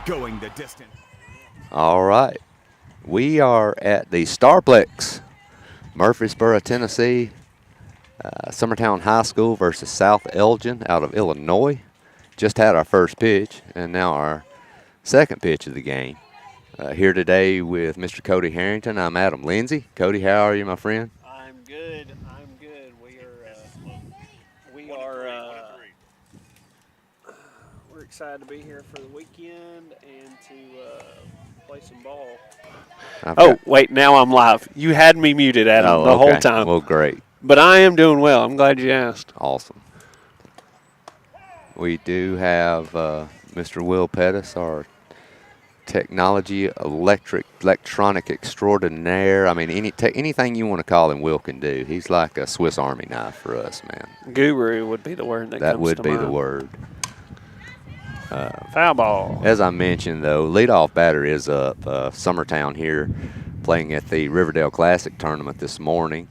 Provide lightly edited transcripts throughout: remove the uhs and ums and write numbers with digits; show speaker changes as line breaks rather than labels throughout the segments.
going the distance.
All right. We are at the Starplex, Murfreesboro, Tennessee. Summertown High School versus South Elgin out of Illinois. Just had our first pitch and now our second pitch of the game. Here today with Mr. Cody Harrington. I'm Adam Lindsay. Cody, how are you, my friend?
I'm good. We're excited to be here for the weekend and to play some ball. Oh, wait, now I'm live. You had me muted, Adam, the whole time.
Well, great.
But I am doing well. I'm glad you asked.
Awesome. We do have Mr. Will Pettis, our electronic extraordinaire. I mean, anything you want to call him, Will can do. He's like a Swiss Army knife for us, man.
Guru would be the word that comes to mind.
That would be the word.
Foul ball.
As I mentioned, though, leadoff batter is up. Summertown here playing at the Riverdale Classic tournament this morning.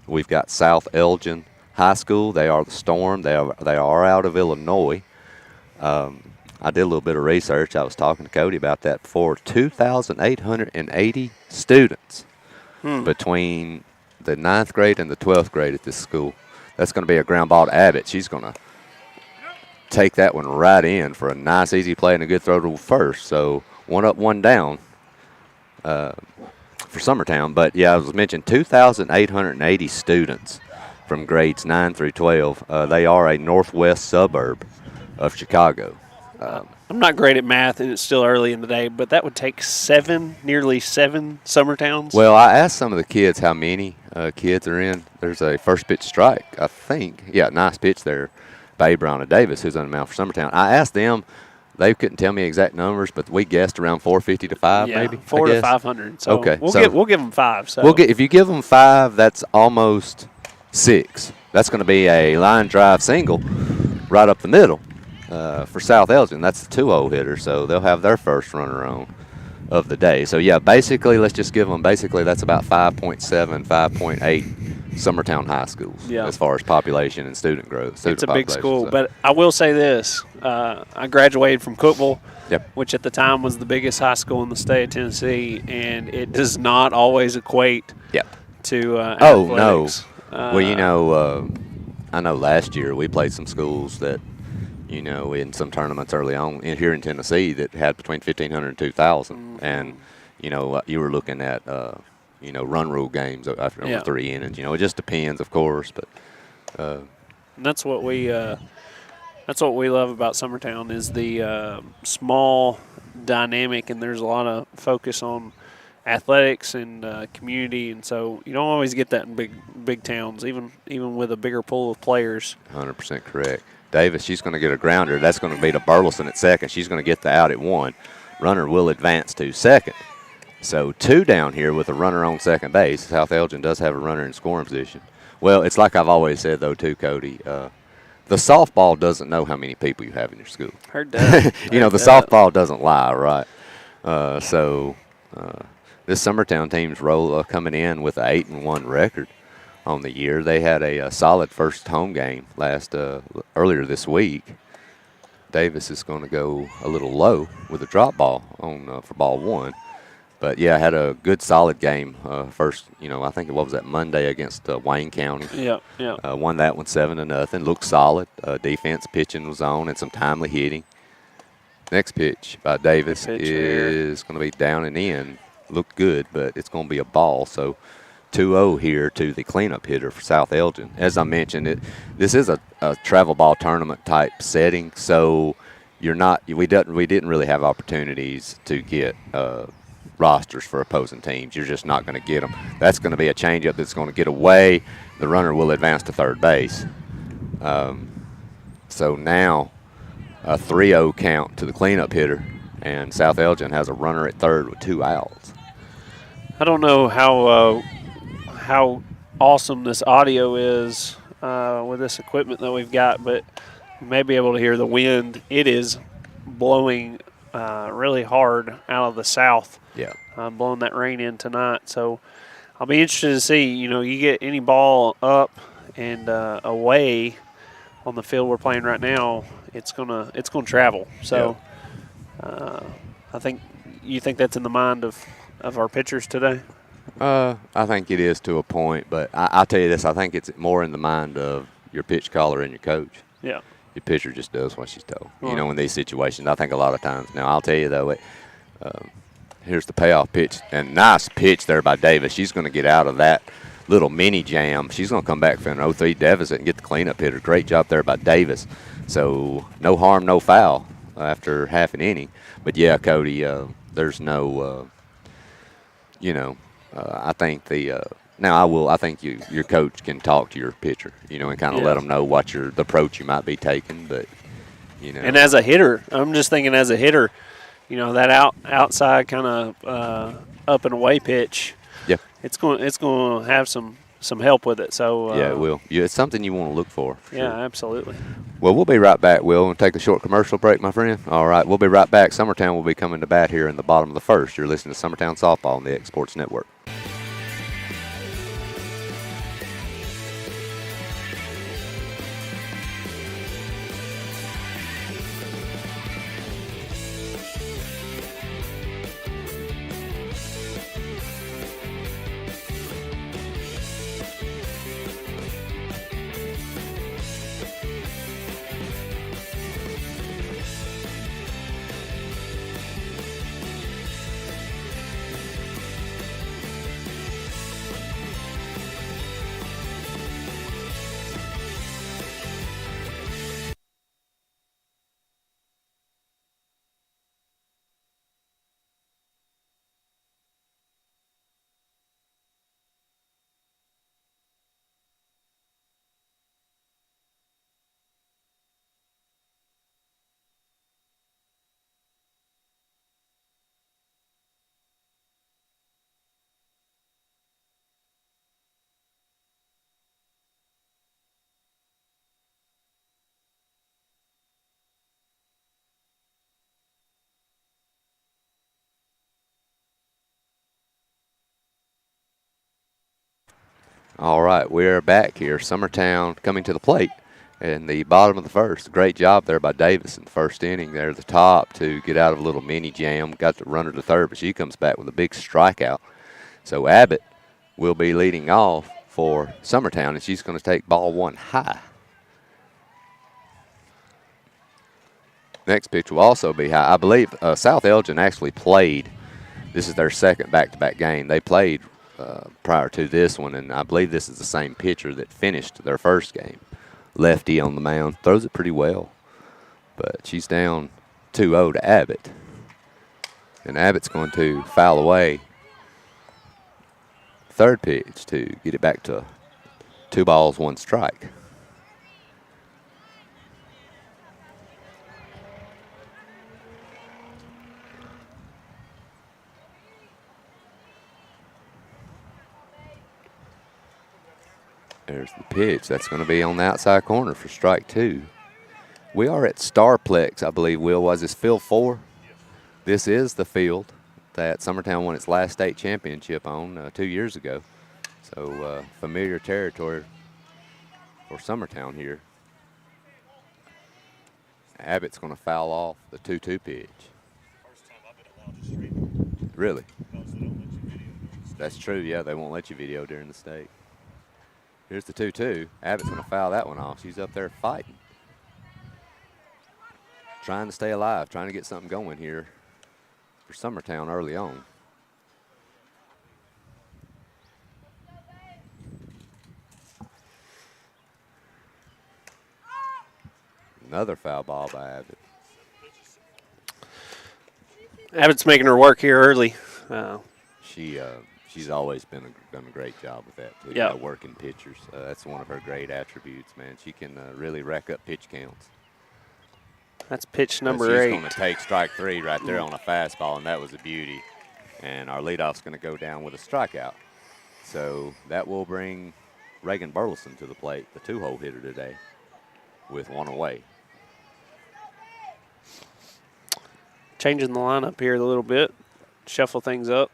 We've got South Elgin High School. They are the Storm. They are out of Illinois. I did a little bit of research. I was talking to Cody about that before. 2,880 students between the 9th grade and the 12th grade at this school. That's going to be a ground ball to Abbott. She's going to take that one right in for a nice, easy play and a good throw to first. So 1 up, 1 down for Summertown. But, yeah, I was mentioning 2,880 students from grades 9 through 12. They are a northwest suburb of Chicago.
I'm not great at math, and it's still early in the day, but that would take nearly seven Summertowns.
Well, I asked some of the kids how many kids are in. There's a first pitch strike, I think. Yeah, nice pitch there by Brown and Davis, who's on the mound for Summertown. I asked them. They couldn't tell me exact numbers, but we guessed around 450 to 5, maybe.
400 to 500. So
okay,
we'll give them 5. So
if you give them 5, that's almost 6. That's going to be a line drive single right up the middle. For South Elgin, that's the 2-0 hitter, so they'll have their first runner on of the day. So, yeah, basically, let's just give them, that's about 5.7, 5.8 Summertown high schools as far as population and student growth.
It's a big school, but I will say this. I graduated from Cookeville, which at the time was the biggest high school in the state of Tennessee, and it does not always equate to athletics.
No. Well, I know last year we played some schools that, in some tournaments early on here in Tennessee that had between 1,500 and 2,000. And, you were looking at, run rule games after 3 innings. It just depends, of course. But
and that's what we love about Summertown is the small dynamic, and there's a lot of focus on athletics and community. And so you don't always get that in big towns, even with a bigger pool of players.
100% correct. Davis, she's going to get a grounder. That's going to be to Burleson at second. She's going to get the out at 1. Runner will advance to second. So 2 down here with a runner on second base. South Elgin does have a runner in scoring position. Well, it's like I've always said, though, too, Cody. The softball doesn't know how many people you have in your school.
Heard that.
The softball doesn't lie, right? This Summertown team's coming in with an 8-1 record on the year. They had a solid first home game earlier this week. Davis is going to go a little low with a drop ball for ball 1. But, yeah, had a good solid game first, I think it was that Monday against Wayne County.
Yeah.
Won that one 7-0. Looked solid. Defense pitching was on and some timely hitting. Next pitch by Davis is going to be down and in. Looked good, but it's going to be a ball. So 2-0 here to the cleanup hitter for South Elgin. As I mentioned, this is a travel ball tournament type setting, so we didn't really have opportunities to get rosters for opposing teams. You're just not going to get them. That's going to be a changeup that's going to get away. The runner will advance to third base. So now a 3-0 count to the cleanup hitter, and South Elgin has a runner at third with 2 outs.
I don't know how awesome this audio is with this equipment that we've got, but you may be able to hear the wind. It is blowing really hard out of the south.
Yeah.
Blowing that rain in tonight. So I'll be interested to see, you get any ball up and away on the field we're playing right now, it's gonna travel. So I think you think that's in the mind of our pitchers today.
I think it is to a point, but I'll tell you this: I think it's more in the mind of your pitch caller and your coach.
Yeah.
Your pitcher just does what she's told.
Right.
You know, in these situations, I think a lot of times. Now, I'll tell you though, here's the payoff pitch, and nice pitch there by Davis. She's going to get out of that little mini jam. She's going to come back for an 0-3 deficit and get the cleanup hitter. Great job there by Davis. So no harm, no foul after half an inning. But yeah, Cody, there's no, I think I think your coach can talk to your pitcher, and kind of let them know what the approach you might be taking. But
and as a hitter, I'm just thinking as a hitter, that outside kind of up and away pitch.
Yeah,
it's going to have some help with it. So
yeah, it will. Yeah, it's something you want to look for.
Yeah,
sure.
Absolutely.
Well, we'll be right back, Will, and take a short commercial break, my friend. All right, we'll be right back. Summertown will be coming to bat here in the bottom of the first. You're listening to Summertown Softball on the X Sports Network. All right, we're back here. Summertown coming to the plate in the bottom of the first. Great job there by Davis in the first inning there at the top to get out of a little mini jam. Got the runner to third, but she comes back with a big strikeout. So Abbott will be leading off for Summertown, and she's going to take ball one high. Next pitch will also be high. I believe South Elgin actually played. This is their second back-to-back game. They played prior to this one, and I believe this is the same pitcher that finished their first game. Lefty on the mound, throws it pretty well, but she's down 2-0 to Abbott, and Abbott's going to foul away. Third pitch to get it back to 2 balls, 1 strike. There's the pitch. That's going to be on the outside corner for strike 2. We are at Starplex, I believe, Will. Was this field 4? This is the field that Summertown won its last state championship on 2 years ago. So familiar territory for Summertown here. Abbott's going to foul off the 2-2 pitch.
First time I've been allowed to stream.
Really?
Because they don't let you video.
That's true, yeah. They won't let you video during the state. Here's the 2-2. Abbott's going to foul that one off. She's up there fighting. Trying to stay alive, trying to get something going here for Summertown early on. Another foul ball by Abbott.
Abbott's making her work here early.
She's always done a great job with that, too.
Yeah.
Working pitchers. That's one of her great attributes, man. She can really rack up pitch counts.
That's pitch number 8.
She's going to take strike 3 right there on a fastball, and that was a beauty. And our leadoff's going to go down with a strikeout. So that will bring Reagan Burleson to the plate, the 2-hole hitter today, with 1 away.
Changing the lineup here a little bit, shuffle things up.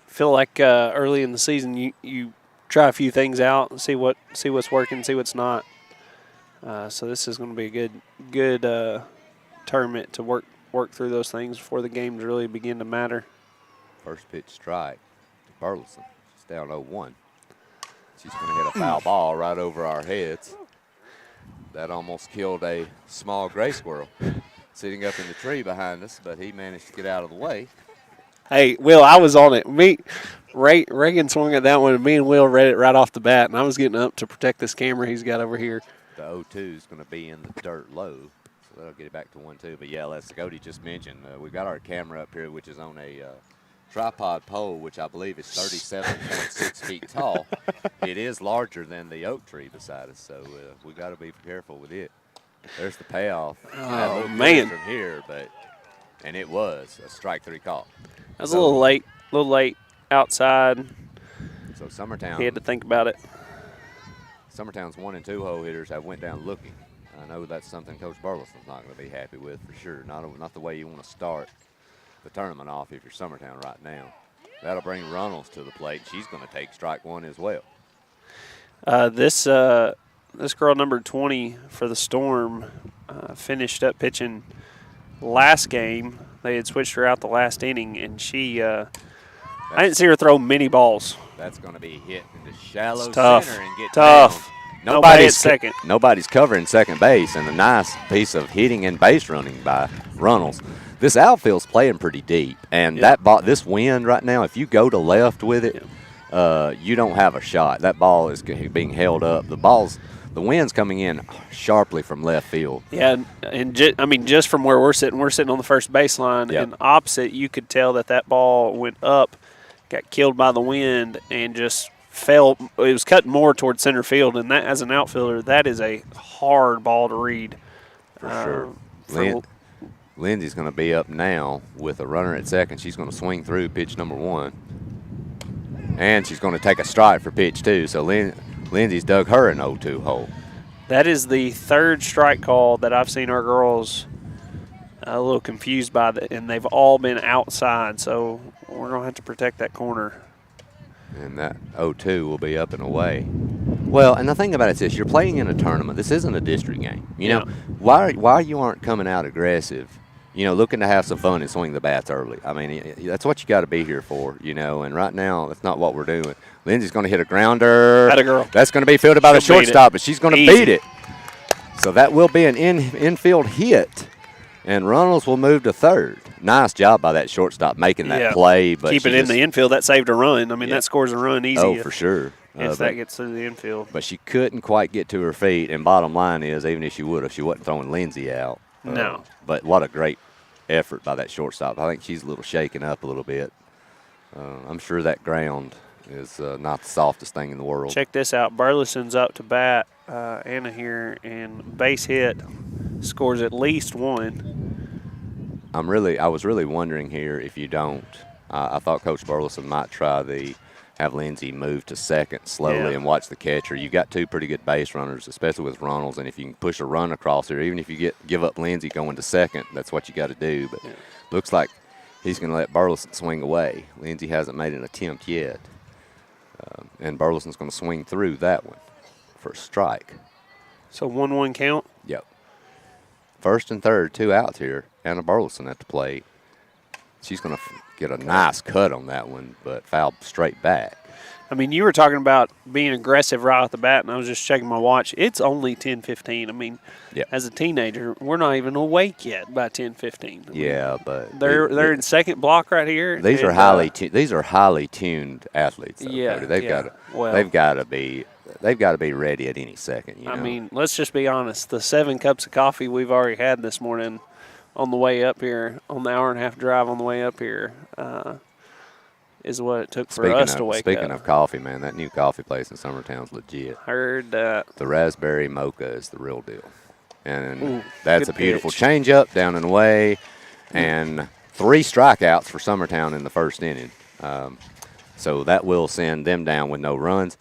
Feel like early in the season you try a few things out and see what's working, see what's not. So this is going to be a good tournament to work through those things before the games really begin to matter.
First pitch strike to Burleson. She's down 0-1. She's going to hit a foul ball right over our heads. That almost killed a small gray squirrel sitting up in the tree behind us, but he managed to get out of the way.
Hey, Will, I was on it. Reagan swung at that one, and me and Will read it right off the bat, and I was getting up to protect this camera he's got over here.
The 0-2 is going to be in the dirt low, so that'll get it back to 1-2. But, yeah, as Scotty just mentioned, we've got our camera up here, which is on a tripod pole, which I believe is 37.6 feet tall. It is larger than the oak tree beside us, so we got to be careful with it. There's the payoff.
Oh, man.
From here, and it was a strike 3 call.
That was a little late outside.
So Summertown.
He had to think about it.
Summertown's 1 and 2 hole hitters have went down looking. I know that's something Coach Burleson's not going to be happy with for sure. Not the way you want to start the tournament off if you're Summertown right now. That'll bring Runnels to the plate. She's going to take strike 1 as well.
This girl, number 20 for the Storm, finished up pitching last game. They had switched her out the last inning, and I didn't see her throw many balls.
That's going to be hit into shallow
tough.
center and get
tough.
down.
Nobody at second.
Nobody's covering second base, and a nice piece of hitting and base running by Runnels. This outfield's playing pretty deep, and this wind right now, if you go to left with it, you don't have a shot. That ball is being held up. The wind's coming in sharply from left field.
Yeah, and just from where we're sitting on the first baseline, and opposite, you could tell that ball went up, got killed by the wind, and just fell. It was cutting more towards center field, and that, as an outfielder, that is a hard ball to read.
For sure. Lindsay's going to be up now with a runner at second. She's going to swing through pitch number 1. And she's going to take a strike for pitch 2. So Lindsay's dug her an 0-2 hole.
That is the third strike call that I've seen our girls a little confused by, and they've all been outside. So we're going to have to protect that corner.
And that 0-2 will be up and away. Well, and the thing about it is this, you're playing in a tournament. This isn't a district game. You know, why you aren't coming out aggressive, looking to have some fun and swing the bats early. I mean, that's what you got to be here for, and right now that's not what we're doing. Lindsay's going to hit a grounder.
Atta girl.
That's going to be fielded by the shortstop, but she's going to beat it. So that will be an infield hit, and Runnels will move to third. Nice job by that shortstop making that play. But
keep it in the infield. That saved a run. I mean, that scores a run easy.
Oh, for sure.
If that gets through the infield.
But she couldn't quite get to her feet, and bottom line is, even if she would have, she wasn't throwing Lindsay out.
No.
But what a great effort by that shortstop. I think she's a little shaken up a little bit. I'm sure that ground is not the softest thing in the world.
Check this out. Burleson's up to bat, Anna here, and base hit, scores at least 1.
I was really wondering here if you don't. I thought Coach Burleson might try have Lindsay move to second slowly and watch the catcher. You've got 2 pretty good base runners, especially with Runnels, and if you can push a run across here, even if you give up Lindsay going to second, that's what you got to do. But looks like he's going to let Burleson swing away. Lindsay hasn't made an attempt yet, and Burleson's going to swing through that one for a strike.
So 1-1 count?
Yep. First and third, 2 outs here. Anna Burleson at the plate. She's going to get a nice cut on that one, but fouled straight back.
I mean, you were talking about being aggressive right off the bat, and I was just checking my watch. It's only 10:15. I mean, as a teenager, we're not even awake yet by 10:15.
Yeah, but
they're in second block right here.
These are highly tuned athletes. Though,
yeah,
Cody. They've got to be ready at any second.
I mean, let's just be honest. The 7 cups of coffee we've already had this morning on the way up here, on the hour-and-a-half drive on the way up here, is what it took for us to wake up.
Speaking of coffee, man, that new coffee place in Summertown's legit.
Heard that.
The raspberry mocha is the real deal. And that's a beautiful changeup down and away, and 3 strikeouts for Summertown in the first inning. So that will send them down with no runs.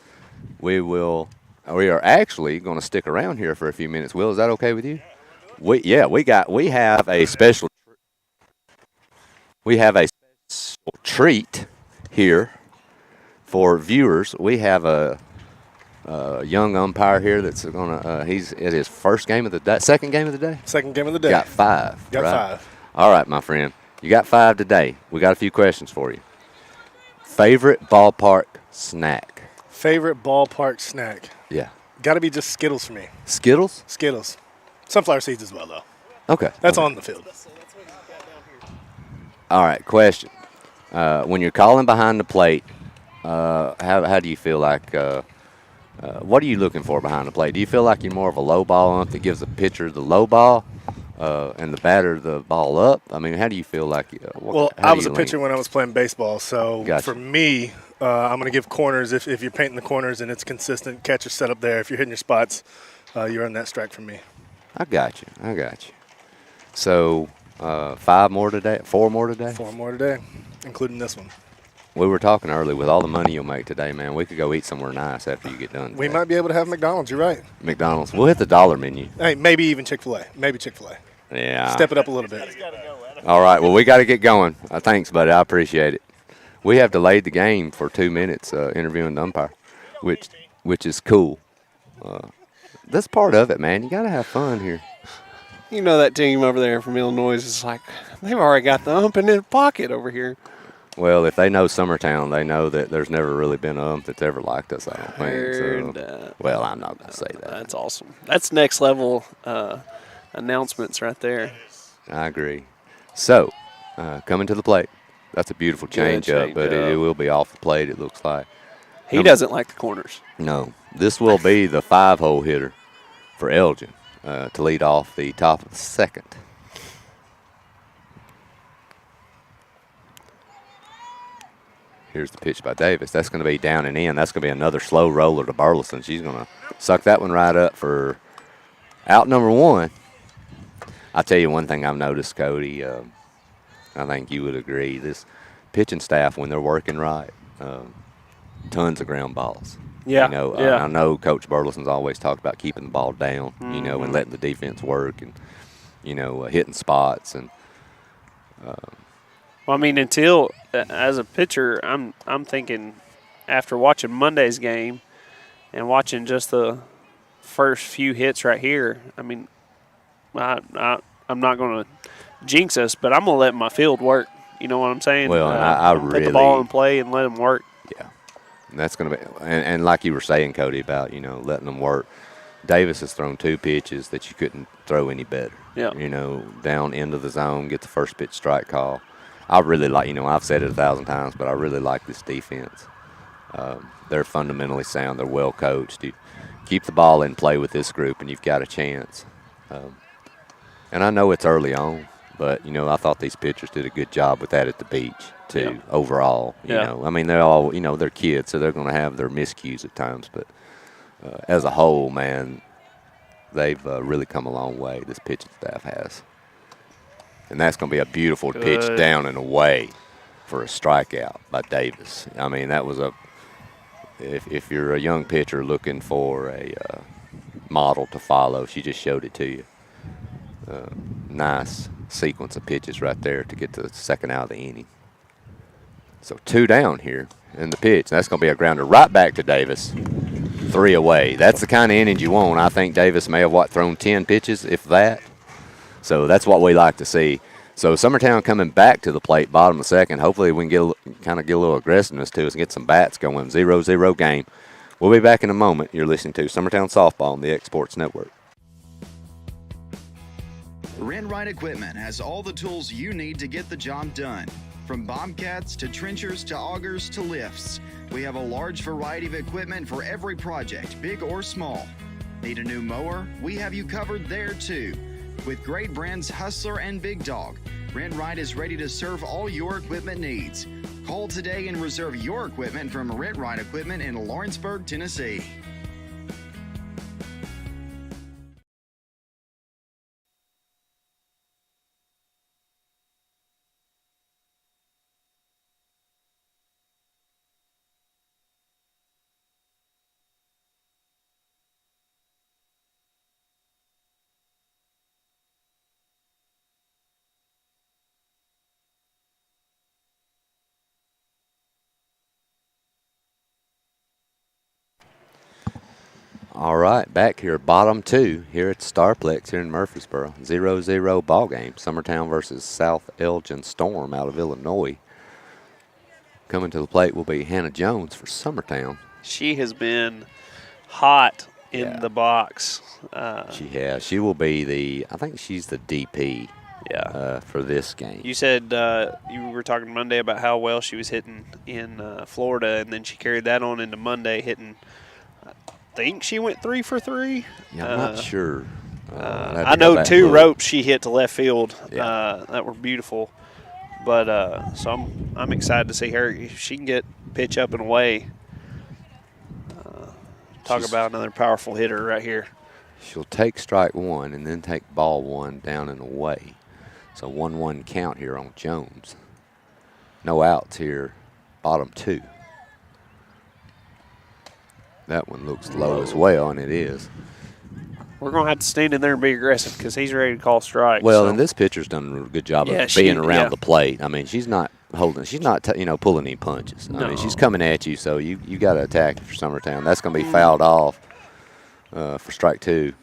We are actually going to stick around here for a few minutes. Will, is that okay with you? We have a special treat here for viewers. We have a young umpire here that's gonna. He's at his first game of the day, second game of the day.
Second game of the day.
Got 5.
Got
right?
5.
All right, my friend. You got 5 today. We got a few questions for you. Favorite ballpark snack?
Favorite ballpark snack?
Yeah.
Got to be just Skittles for me.
Skittles?
Skittles. Sunflower seeds as well, though.
Okay.
That's on the field.
All right, question. When you're calling behind the plate, how do you feel like what are you looking for behind the plate? Do you feel like you're more of a low ball ump that gives the pitcher the low ball and the batter the ball up? I mean, how do you feel like
Well, I was a pitcher when I was playing baseball, so
Gotcha.
for me, I'm going to give corners. If you're painting the corners and it's consistent, catcher set up there. If you're hitting your spots, you're on that strike from me.
I got you. So 5 more today? 4 more today?
4 more today, including this one.
We were talking earlier, with all the money you'll make today, man, we could go eat somewhere nice after you get done.
We
today.
might be able to have McDonald's. You're right.
McDonald's. We'll hit the dollar menu.
Hey, maybe even Chick-fil-A. Maybe Chick-fil-A.
Yeah.
Step it up a little bit.
All right. Well, we got to get going. Thanks, buddy. I appreciate it. We have delayed the game for 2 minutes interviewing the umpire, which is cool. That's part of it, man. You got to have fun here.
You know that team over there from Illinois is like, they've already got the ump in their pocket over here.
Well, if they know Summertown, they know that there's never really been an ump that's ever liked us, I don't think.
Heard
So,
that.
well, I'm not going to say that.
That's awesome. That's next level announcements right there.
I agree. So, coming to the plate. That's a beautiful change up, but it will be off the plate, it looks like.
He doesn't like the corners.
No. This will be the 5-hole hitter for Elgin to lead off the top of the second. Here's the pitch by Davis. That's going to be down and in. That's going to be another slow roller to Burleson. She's going to suck that one right up for out number 1. I'll tell you one thing I've noticed, Cody. I think you would agree. This pitching staff, when they're working right, tons of ground balls.
Yeah.
You know,
yeah.
I know Coach Burleson's always talked about keeping the ball down, you know, and letting the defense work and, you know, hitting spots. And
Well, I mean, until as a pitcher, I'm thinking after watching Monday's game and watching just the first few hits right here. I mean, I'm not going to jinx us, but I'm going to let my field work. You know what I'm saying?
Well, I
put
really
the ball in play and let them work.
Yeah, and that's going to be and like you were saying, Cody, about, you know, letting them work. Davis has thrown 2 pitches that you couldn't throw any better.
Yeah.
You know, down into the zone, get the first pitch strike call. I really like, you know, I've said it 1,000 times, but I really like this defense. They're fundamentally sound. They're well coached. You keep the ball in play with this group, and you've got a chance. And I know it's early on, but, you know, I thought these pitchers did a good job with that at the beach, too, overall. You know, I mean, they're all, you know, they're kids, so they're going to have their miscues at times. But as a whole, man, they've really come a long way, this pitching staff has. And that's going to be a beautiful pitch down and away for a strikeout by Davis. I mean, that was if you're a young pitcher looking for a model to follow, she just showed it to you. Nice sequence of pitches right there to get to the second out of the inning. So 2 down here in the pitch. That's going to be a grounder right back to Davis. 3 away. That's the kind of innings you want. I think Davis may have, thrown 10 pitches, if that. So that's what we like to see. So Summertown coming back to the plate, bottom of the second. Hopefully we can get a little aggressiveness to us and get some bats going. 0-0 game. We'll be back in a moment. You're listening to Summertown Softball on the X Sports Network.
Renwright Equipment has all the tools you need to get the job done. From bobcats to trenchers to augers to lifts, we have a large variety of equipment for every project, big or small. Need a new mower? We have you covered there too. With great brands Hustler and Big Dog, Renwright is ready to serve all your equipment needs. Call today and reserve your equipment from Renwright Equipment in Lawrenceburg, Tennessee.
All right, back here, bottom 2 here at Starplex here in Murfreesboro. 0-0 ball game. Summertown versus South Elgin Storm out of Illinois. Coming to the plate will be Hannah Jones for Summertown.
She has been hot in
Yeah.
the box.
She has. She will be I think she's the DP for this game.
You said you were talking Monday about how well she was hitting in Florida, and then she carried that on into Monday, hitting. I think she went 3 for 3.
Yeah, I'm not sure.
I know 2 ropes she hit to left field that were beautiful. But so I'm excited to see her. If she can get pitch up and away. Talk about another powerful hitter right here.
She'll take strike 1 and then take ball 1 down and away. So 1-1 count here on Jones. No outs here, bottom 2. That one looks low as well, and it is.
We're going to have to stand in there and be aggressive because he's ready to call strikes.
Well,
so.
and this pitcher's done a good job
Yeah,
of being
she-
around
yeah.
the plate. I mean, she's not pulling any punches. I
No.
mean, she's coming at you, so you got to attack it for Summertown. That's going to be fouled off for strike 2.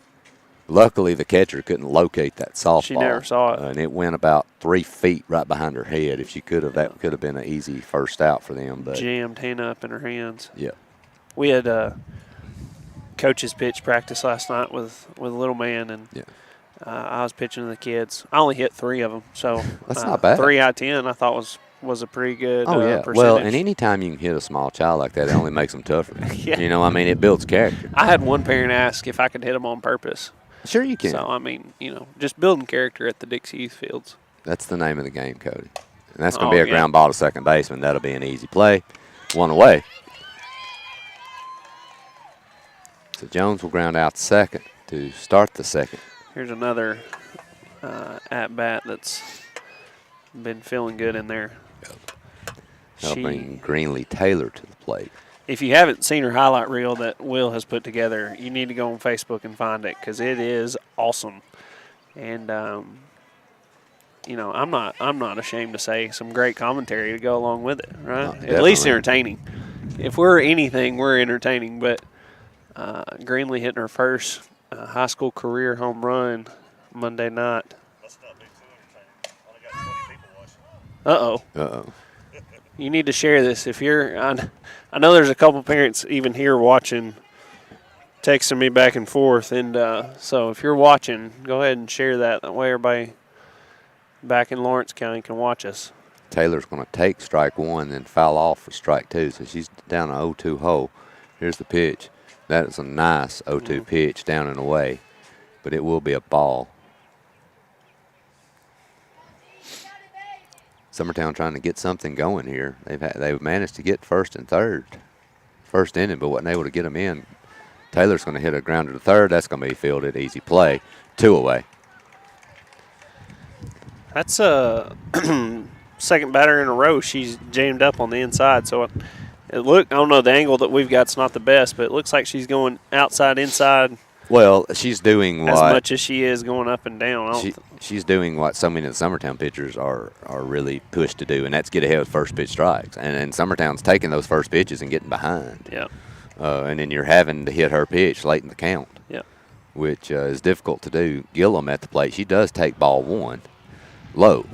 Luckily, the catcher couldn't locate that softball.
She never saw it.
And it went about 3 feet right behind her head. If she could have, that could have been an easy first out for them. But
Jammed Hannah up in her hands.
yeah,
We had coach's pitch practice last night with a little man, and
yeah.
I was pitching to the kids. I only hit 3 of them, so
That's not bad.
3 out of 10 I thought was a pretty good
Oh, yeah.
percentage.
Well, and any time you can hit a small child like that, it only makes them tougher.
Yeah.
You know, I mean, it builds character.
I had one parent ask if I could hit them on purpose.
Sure you can.
So, I mean, just building character at the Dixie Youth Fields.
That's the name of the game, Cody. And that's going
Oh,
to be a
yeah.
ground ball to second baseman. That'll be an easy play. 1 away. So Jones will ground out second to start the second.
Here's another at-bat that's been feeling good in there.
That'll bring Greenlee Taylor to the plate.
If you haven't seen her highlight reel that Will has put together, you need to go on Facebook and find it because it is awesome. And I'm not ashamed to say some great commentary to go along with it, right?
No,
At least
definitely.
entertaining. If we're anything, we're entertaining. But Greenlee hitting her first high school career home run Monday night.
Must not be too entertaining. Only got 20 people watching.
Uh-oh.
Uh-oh.
You need to share this. If you're, I know there's a couple parents even here watching, texting me back and forth, and so if you're watching, go ahead and share that. That way, everybody back in Lawrence County can watch us.
Taylor's going to take strike 1, then foul off for strike 2. So she's down an 0-2 hole. Here's the pitch. That is a nice 0-2 pitch down and away, but it will be a ball. Summertown trying to get something going here. They've managed to get first and third, first inning, but wasn't able to get them in. Taylor's going to hit a grounder to third. That's going to be fielded. Easy play. 2 away.
That's a second batter in a row. She's jammed up on the inside, so it I don't know, the angle that we've got's not the best, but it looks like she's going outside, inside
Well, she's doing what
as much as she is going up and down.
she's doing what so many of the Summertown pitchers are really pushed to do, and that's get ahead with first pitch strikes. And Summertown's taking those first pitches and getting behind.
Yeah.
And then you're having to hit her pitch late in the count,
Yeah.
which is difficult to do. Gillum at the plate, she does take ball 1 low.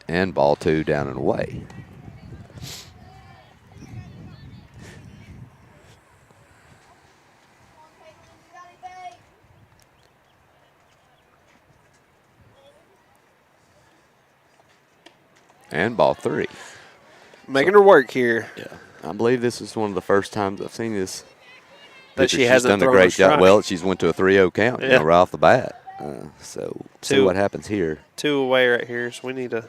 And ball 2 down and away. And ball 3.
Making her work here.
Yeah. I believe this is one of the first times I've seen this.
That
pitcher.
she
She's
hasn't
done a
thrown a
great job.
strike.
Well, she's went to a 3-0 count,
Yeah.
right off the bat. So see
2
what happens here.
2 away right here, so we need to.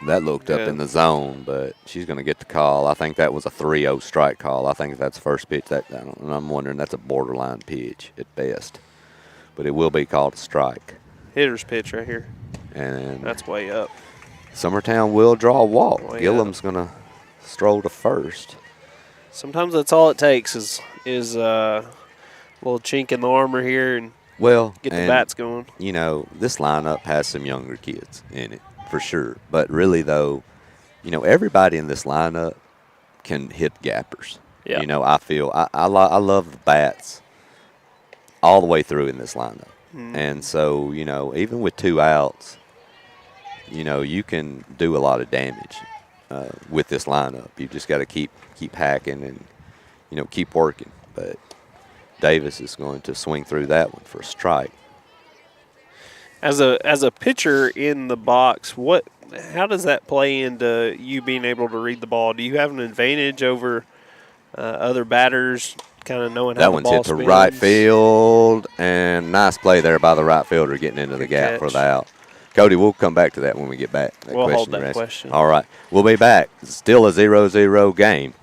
That looked up
Yeah.
in the zone, but she's going to get the call. I think that was a 3-0 strike call. I think if that's first pitch, I'm wondering that's a borderline pitch at best. But it will be called a strike.
Hitter's pitch right here.
And
That's way up.
Summertown will draw a walk.
Way
Gillum's going to stroll to first.
Sometimes that's all it takes is a little chink in the armor here and
Well,
get the
and,
bats going.
You know, this lineup has some younger kids in it, for sure. But really, though, you know, everybody in this lineup can hit gappers.
Yeah.
You know, I feel I love the bats all the way through in this lineup. And so, you know, even with 2 outs, you know, you can do a lot of damage with this lineup. You just got to keep hacking and, you know, keep working. But Davis is going to swing through that one for a strike.
As a pitcher in the box, how does that play into you being able to read the ball? Do you have an advantage over other batters, kind of knowing how
That
the
one's
ball
hit to
spins?
right field, and nice play there by the right fielder getting into the
Good
gap
catch.
for the out. Cody, we'll come back to that when we get back.
We'll hold that
you asked.
question.
All right. We'll be back. Still a 0-0 game.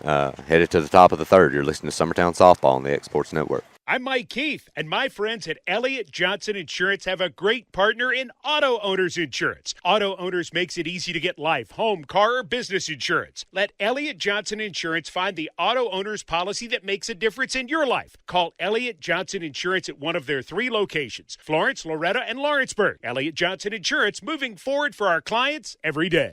Headed to the top of the third. You're listening to Summertown Softball on the X Sports Network.
I'm Mike Keith, and my friends at Elliott Johnson Insurance have a great partner in Auto Owners Insurance. Auto Owners makes it easy to get life, home, car, or business insurance. Let Elliott Johnson Insurance find the Auto Owners policy that makes a difference in your life. Call Elliott Johnson Insurance at one of their 3 locations, Florence, Loretto, and Lawrenceburg. Elliott Johnson Insurance, moving forward for our clients every day.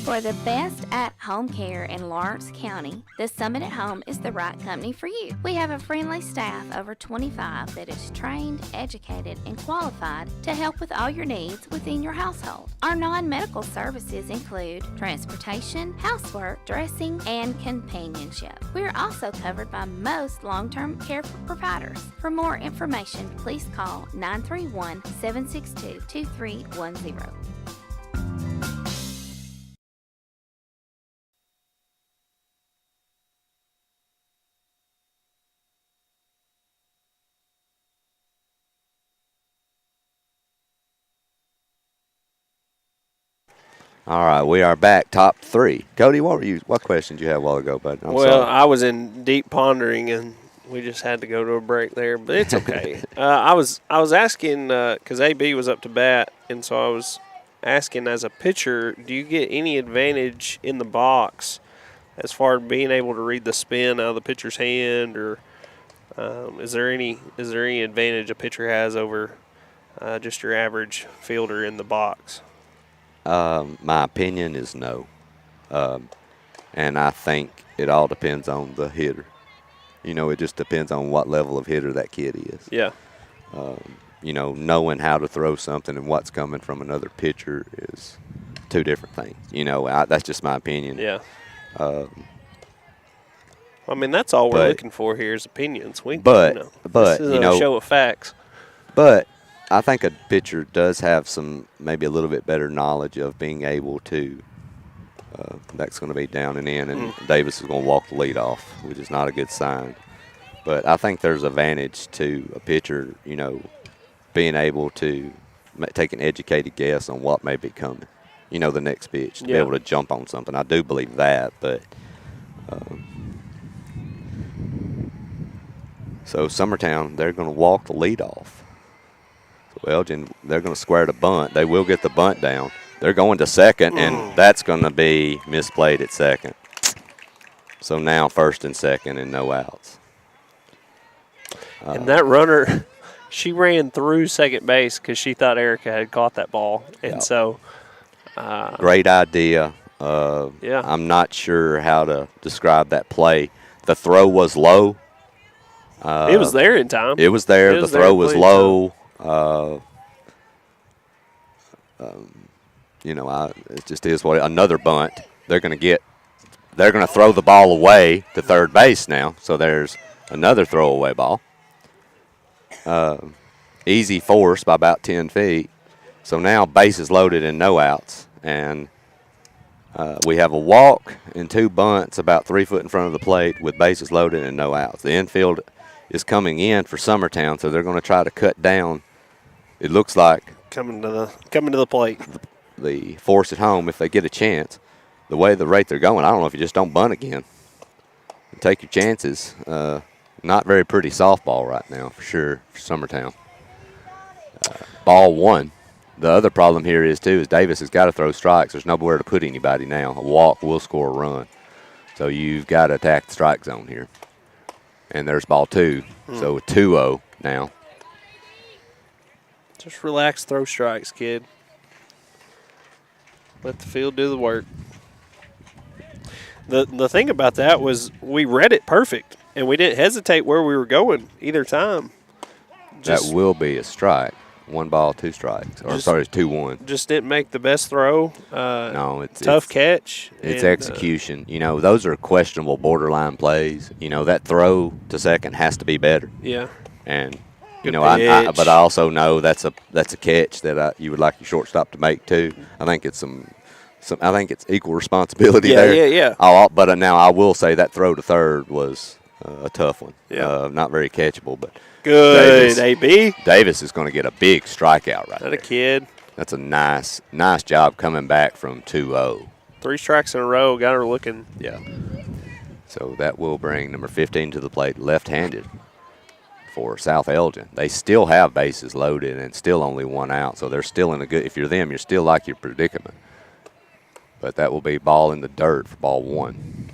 For the best at-home care in Lawrence County, the Summit at Home is the right company for you. We have a friendly staff over 25 that is trained, educated, and qualified to help with all your needs within your household. Our non-medical services include transportation, housework, dressing, and companionship. We are also covered by most long-term care providers. For more information, please call 931-762-2310.
All right, we are back, top 3. Cody, what questions you had a while ago, bud? I'm
Well,
sorry.
I was in deep pondering, and we just had to go to a break there, but it's okay. I was asking because AB was up to bat, and so I was asking, as a pitcher, do you get any advantage in the box as far as being able to read the spin out of the pitcher's hand, or is there any advantage a pitcher has over just your average fielder in the box?
My opinion is no. And I think it all depends on the hitter. You know, it just depends on what level of hitter that kid is.
Yeah.
You know, knowing how to throw something and what's coming from another pitcher is 2 different things. You know, that's just my opinion.
Yeah. I mean, that's all we're looking for here is opinions.
But
this is
you know,
a show of facts.
But I think a pitcher does have maybe a little bit better knowledge of being able to. That's going to be down and in, and Davis is going to walk the lead off, which is not a good sign. But I think there's advantage to a pitcher, you know, being able to take an educated guess on what may be coming. You know, the next pitch, to be able to jump on something. I do believe that, but. So Summertown, they're going to walk the lead off. So Elgin, they're going to square the bunt. They will get the bunt down. They're going to second, and that's going to be misplayed at second. So now first and second and no outs.
And that runner, she ran through second base because she thought Erica had caught that ball. And so.
Great idea.
Yeah.
I'm not sure how to describe that play. The throw was low.
It was there in time.
It was there. The throw was low. You know, it just is what another bunt. They're going to throw the ball away to third base now. So there's another throwaway ball. Easy force by about 10 feet. So now bases loaded and no outs. And we have a walk and 2 bunts about 3 foot in front of the plate with bases loaded and no outs. The infield is coming in for Summertown, so they're going to try to cut down. It looks like
coming to the plate.
The force at home if they get a chance. The way the rate they're going, I don't know if you just don't bunt again. Take your chances. Not very pretty softball right now for sure for Summertown. Ball 1. The other problem here is Davis has got to throw strikes. There's nowhere to put anybody now. A walk will score a run. So you've got to attack the strike zone here. And there's ball 2. So 2-0 now.
Just relax, throw strikes, kid. Let the field do the work. The thing about that was we read it perfect, and we didn't hesitate where we were going either time.
That will be a strike. 1 ball, 2 strikes. Or, sorry, it's 2-1.
Just didn't make the best throw.
No, it's
tough catch.
It's execution. Those are questionable borderline plays. That throw to second has to be better.
Yeah.
And
Good
but I also know that's a catch that you would like your shortstop to make too. I think it's I think it's equal responsibility there.
Yeah.
But now I will say that throw to third was a tough one.
Yeah.
Not very catchable, but
good, AB.
Davis is going to get a big strikeout right there.
Not a kid.
That's a nice job coming back from 2-0.
3 strikes in a row. Got her looking.
Yeah. So that will bring number 15 to the plate, left-handed for South Elgin. They still have bases loaded and still only 1 out, so they're still in a good – if you're them, you're still like your predicament. But that will be ball in the dirt for ball 1.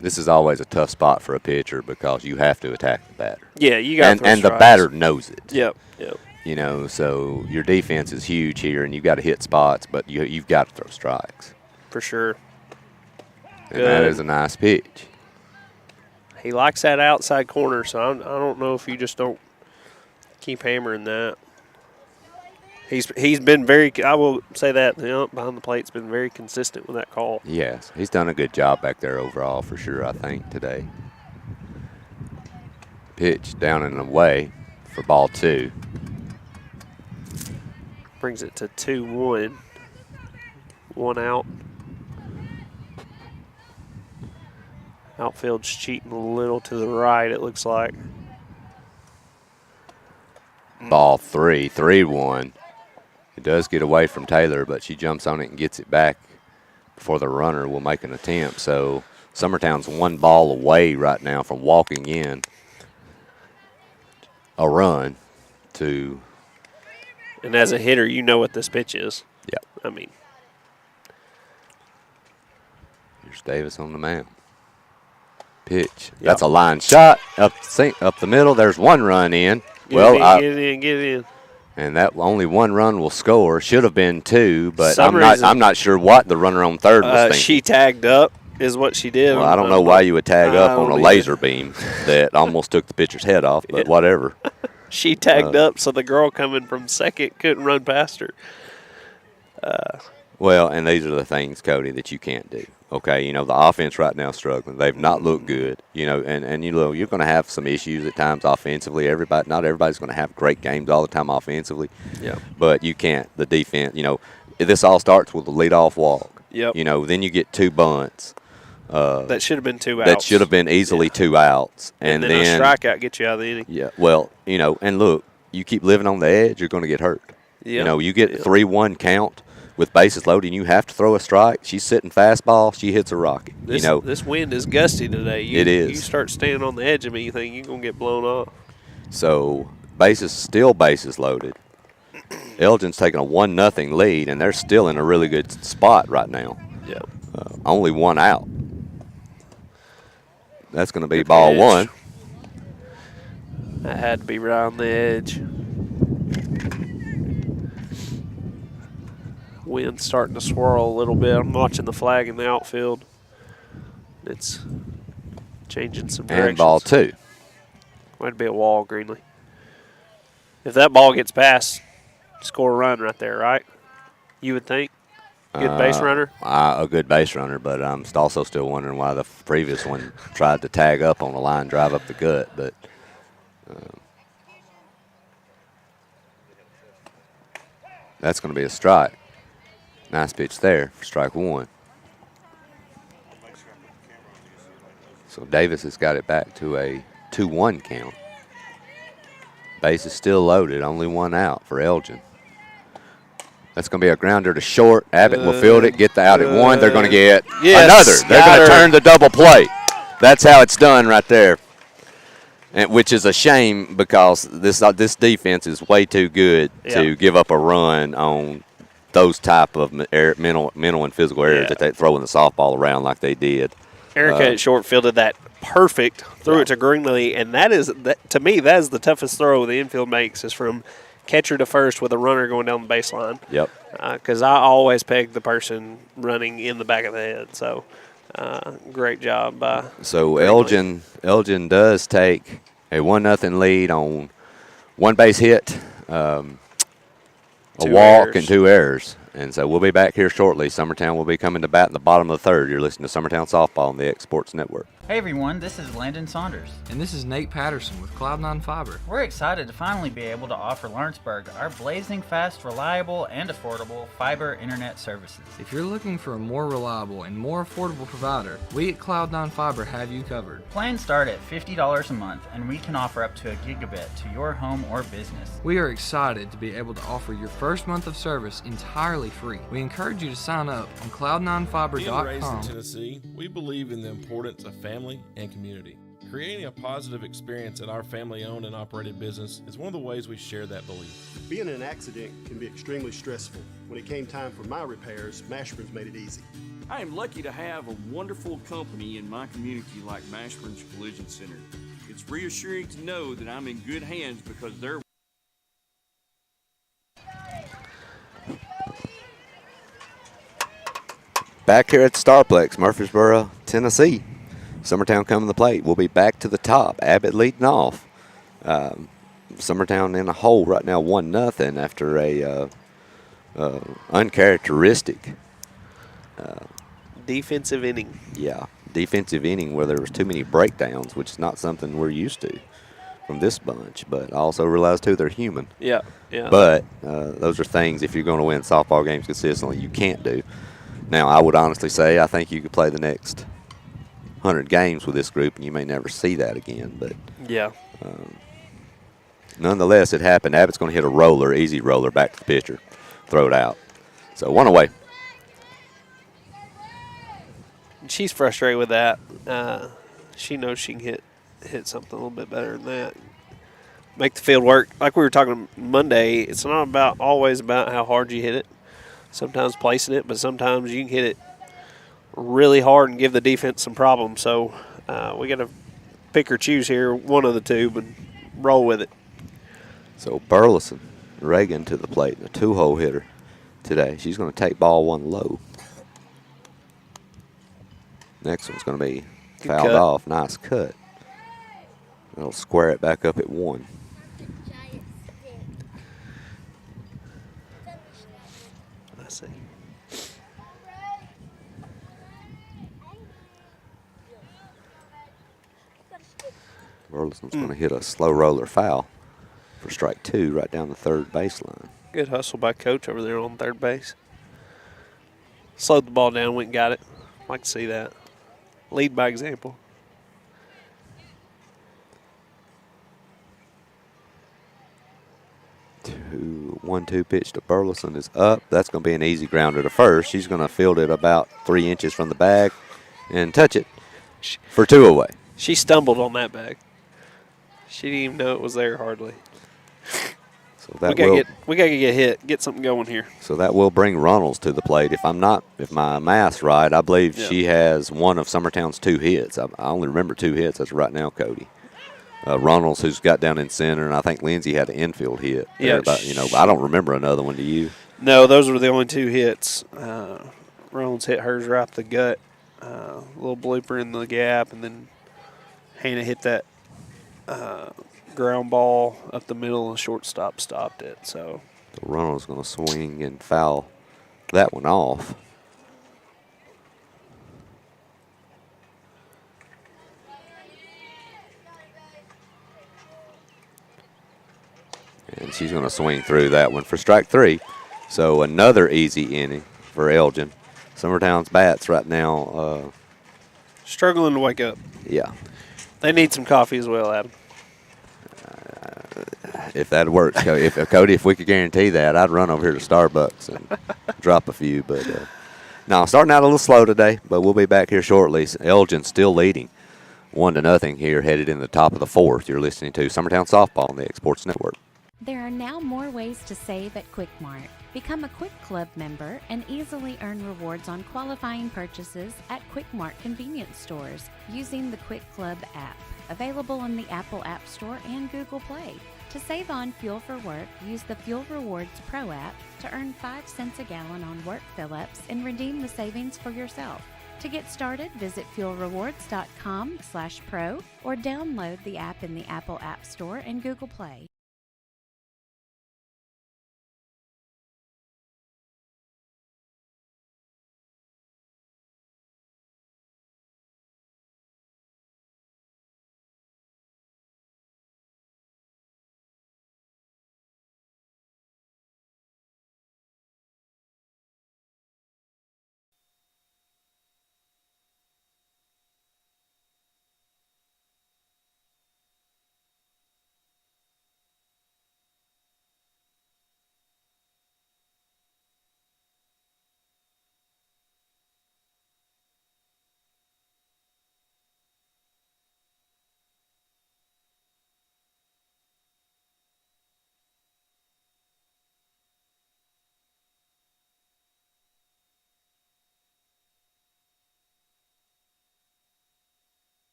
This is always a tough spot for a pitcher because you have to attack the batter.
Yeah, you got
and the batter knows it.
Yep.
So your defense is huge here, and you've got to hit spots, but you've got to throw strikes.
For sure.
And that is a nice pitch.
He likes that outside corner, so I don't know if you just don't keep hammering that. He's been very – I will say that the ump behind the plate's been very consistent with that call.
Yes, he's done a good job back there overall for sure, I think, today. Pitch down and away for ball 2.
Brings it to 2-1. 1 out. Outfield's cheating a little to the right, it looks like.
Ball 3, 3-1. It does get away from Taylor, but she jumps on it and gets it back before the runner will make an attempt. So Summertown's 1 ball away right now from walking in a run to.
And as a hitter, you know what this pitch is.
Yep.
I mean.
Here's Davis on the mound. Pitch. Yep. That's a line shot up the middle. There's 1 run in.
Get it in.
And that only 1 run will score. Should have been 2, but
I'm
not sure what the runner on third was thinking.
She tagged up is what she did.
Well, I don't know why you would tag up on a laser beam that almost took the pitcher's head off, but whatever.
She tagged up so the girl coming from second couldn't run past her.
Well, and these are the things, Cody, that you can't do. Okay, the offense right now is struggling. They've not looked good, and you're going to have some issues at times offensively. Not everybody's going to have great games all the time offensively.
Yeah.
But you can't. The defense, this all starts with a leadoff walk.
Yep.
Then you get 2 bunts.
That should have been 2 outs.
That should have been easily 2 outs.
And then a strikeout gets you out of the inning.
Yeah, well, and look, you keep living on the edge, you're going to get hurt.
Yep.
You get 3-1 count with bases loaded and you have to throw a strike. She's sitting fastball, she hits a rocket.
This wind is gusty today.
It is.
You start standing on the edge of anything, you're going to get blown off.
So, bases loaded. Elgin's taking a 1-0 lead, and they're still in a really good spot right now.
Yeah.
Only 1 out. That's going to be ball 1.
That had to be right on the edge. Wind's starting to swirl a little bit. I'm watching the flag in the outfield. It's changing some directions.
And ball 2.
Might be a wall, Greenlee. If that ball gets past, score a run right there, right? You would think? Good base runner?
A good base runner, but I'm also still wondering why the previous one tried to tag up on the line, drive up the gut. But that's going to be a strike. Nice pitch there for strike 1. So Davis has got it back to a 2-1 count. Base is still loaded, only 1 out for Elgin. That's going to be a grounder to short. Abbott will field it, get the out at 1. They're going to get another. They're going to turn the double play. That's how it's done right there, which is a shame because this defense is way too good to give up a run on those type of mental and physical errors that they throw in the softball around like they did.
Erica at short fielded that perfect, threw it to Greenlee, and to me, that is the toughest throw the infield makes is from catcher to first with a runner going down the baseline.
Yep.
Because I always peg the person running in the back of the head. So great job by
So
Greenlee.
Elgin does take a 1-0 lead on one base hit, a
Two
walk,
errors.
and 2 errors. And so we'll be back here shortly. Summertown will be coming to bat in the bottom of the third. You're listening to Summertown Softball on the X Sports Network.
Hey everyone, this is Landon Saunders.
And this is Nate Patterson with Cloud9 Fiber.
We're excited to finally be able to offer Lawrenceburg our blazing fast, reliable, and affordable fiber internet services.
If you're looking for a more reliable and more affordable provider, we at Cloud9 Fiber have you covered.
Plans start at $50 a month, and we can offer up to a gigabit to your home or business.
We are excited to be able to offer your first month of service entirely free. We encourage you to sign up on cloud9fiber.com.
Being raised in Tennessee, we believe in the importance of family and community. Creating a positive experience at our family-owned and operated business is one of the ways we share that belief.
Being in an accident can be extremely stressful. When it came time for my repairs, Mashburn's made it easy.
I am lucky to have a wonderful company in my community like Mashburn's Collision Center. It's reassuring to know that I'm in good hands because they're
Back here at Starplex, Murfreesboro, Tennessee. Summertown coming to the plate. We'll be back to the top. Abbott leading off. Summertown in a hole right now, 1-0 after a uncharacteristic
defensive inning.
Yeah, defensive inning where there was too many breakdowns, which is not something we're used to from this bunch. But I also realize, too, they're human.
Yeah.
But those are things, if you're going to win softball games consistently, you can't do. Now, I would honestly say I think you could play the next 100 games with this group, and you may never see that again. But
yeah,
nonetheless, it happened. Abbott's going to hit a roller, easy roller, back to the pitcher, throw it out. So 1 away.
She's frustrated with that. She knows she can hit something a little bit better than that. Make the field work. Like we were talking Monday, it's not always about how hard you hit it. Sometimes placing it, but sometimes you can hit it really hard and give the defense some problems. So we got to pick or choose here, one of the two, but roll with it.
So Burleson, Reagan to the plate, a 2-hole hitter today. She's going to take ball 1 low. Next one's going to be fouled off. Nice cut. It'll square it back up at 1.
I see.
Burleson's going to hit a slow roller foul for strike 2 right down the third baseline.
Good hustle by Coach over there on third base. Slowed the ball down, went and got it. I like to see that. Lead by example.
1-2 pitch to Burleson is up. That's going to be an easy grounder to first. She's going to field it about 3 inches from the bag and touch it for 2 away.
She stumbled on that bag. She didn't even know it was there hardly.
So that
we gotta get hit, get something going here.
So that will bring Runnels to the plate. If my math's right, I believe she has one of Summertown's 2 hits. I only remember 2 hits. That's right now, Cody. Runnels, who's got down in center, and I think Lindsay had an infield hit.
Yeah,
I don't remember another one. Do you?
No, those were the only 2 hits. Runnels hit hers right up the gut, a little blooper in the gap, and then Hannah hit that ground ball up the middle, and the shortstop stopped it. So
Runnels going to swing and foul that one off. And she's going to swing through that one for strike 3. So another easy inning for Elgin. Summertown's bats right now.
Struggling to wake up.
Yeah.
They need some coffee as well, Adam.
If that works, Cody, if we could guarantee that, I'd run over here to Starbucks and drop a few. But no, starting out a little slow today, but we'll be back here shortly. Elgin still leading 1-0 here, headed in the top of the 4th. You're listening to Summertown Softball on the X Sports Network.
There are now more ways to save at Quick Mart. Become a Quick Club member and easily earn rewards on qualifying purchases at Quick Mart convenience stores using the Quick Club app, available on the Apple App Store and Google Play. To save on fuel for work, use the Fuel Rewards Pro app to earn 5 cents a gallon on work fill-ups and redeem the savings for yourself. To get started, visit fuelrewards.com/pro or download the app in the Apple App Store and Google Play.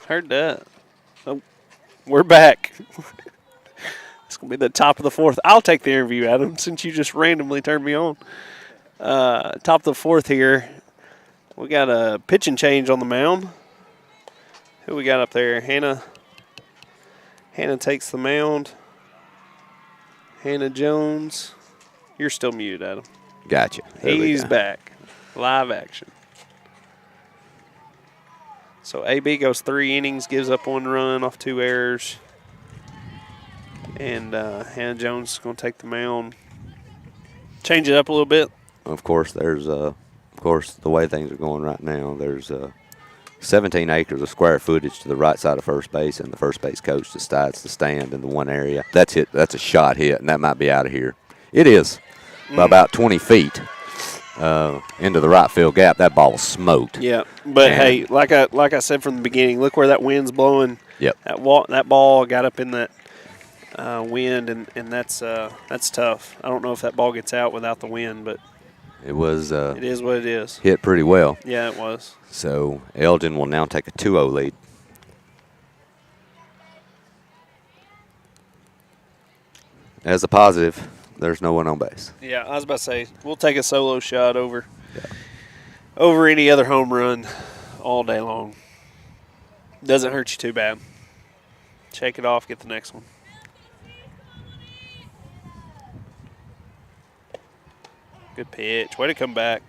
Heard that. Oh, we're back. It's going to be the top of the fourth. I'll take the interview, Adam, since you just randomly turned me on. Top of the fourth here. We got a pitching change on the mound. Who we got up there? Hannah takes the mound. Hannah Jones. You're still muted, Adam.
Gotcha.
He's back. Live action. So AB goes 3 innings, gives up 1 run off 2 errors. And Hannah Jones is going to take the mound. Change it up a little bit.
Of course, there's the way things are going right now, there's 17 acres of square footage to the right side of first base, and the first base coach decides to stand in the one area. That's a shot hit, and that might be out of here. It is by about 20 feet. Into the right field gap, that ball was smoked.
Yeah, but hey, like I said from the beginning, look where that wind's blowing.
Yep.
That ball got up in that wind, and that's tough. I don't know if that ball gets out without the wind, but
it was.
It is what it is.
Hit pretty well.
Yeah, it was.
So Elgin will now take a 2-0 lead. As a positive, there's no one on base.
Yeah, I was about to say, we'll take a solo shot over any other home run all day long. Doesn't hurt you too bad. Shake it off, get the next one. Good pitch. Way to come back.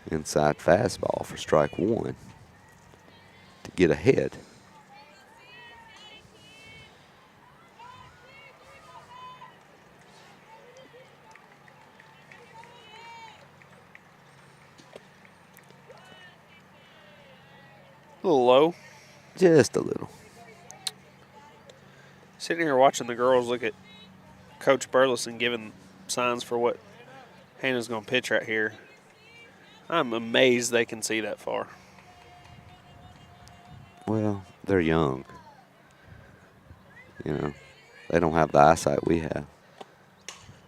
Inside fastball for strike 1 to get ahead.
A little low.
Just a little.
Sitting here watching the girls look at Coach Burleson giving signs for what Hannah's going to pitch right here. I'm amazed they can see that far.
Well, they're young. You know, they don't have the eyesight we have.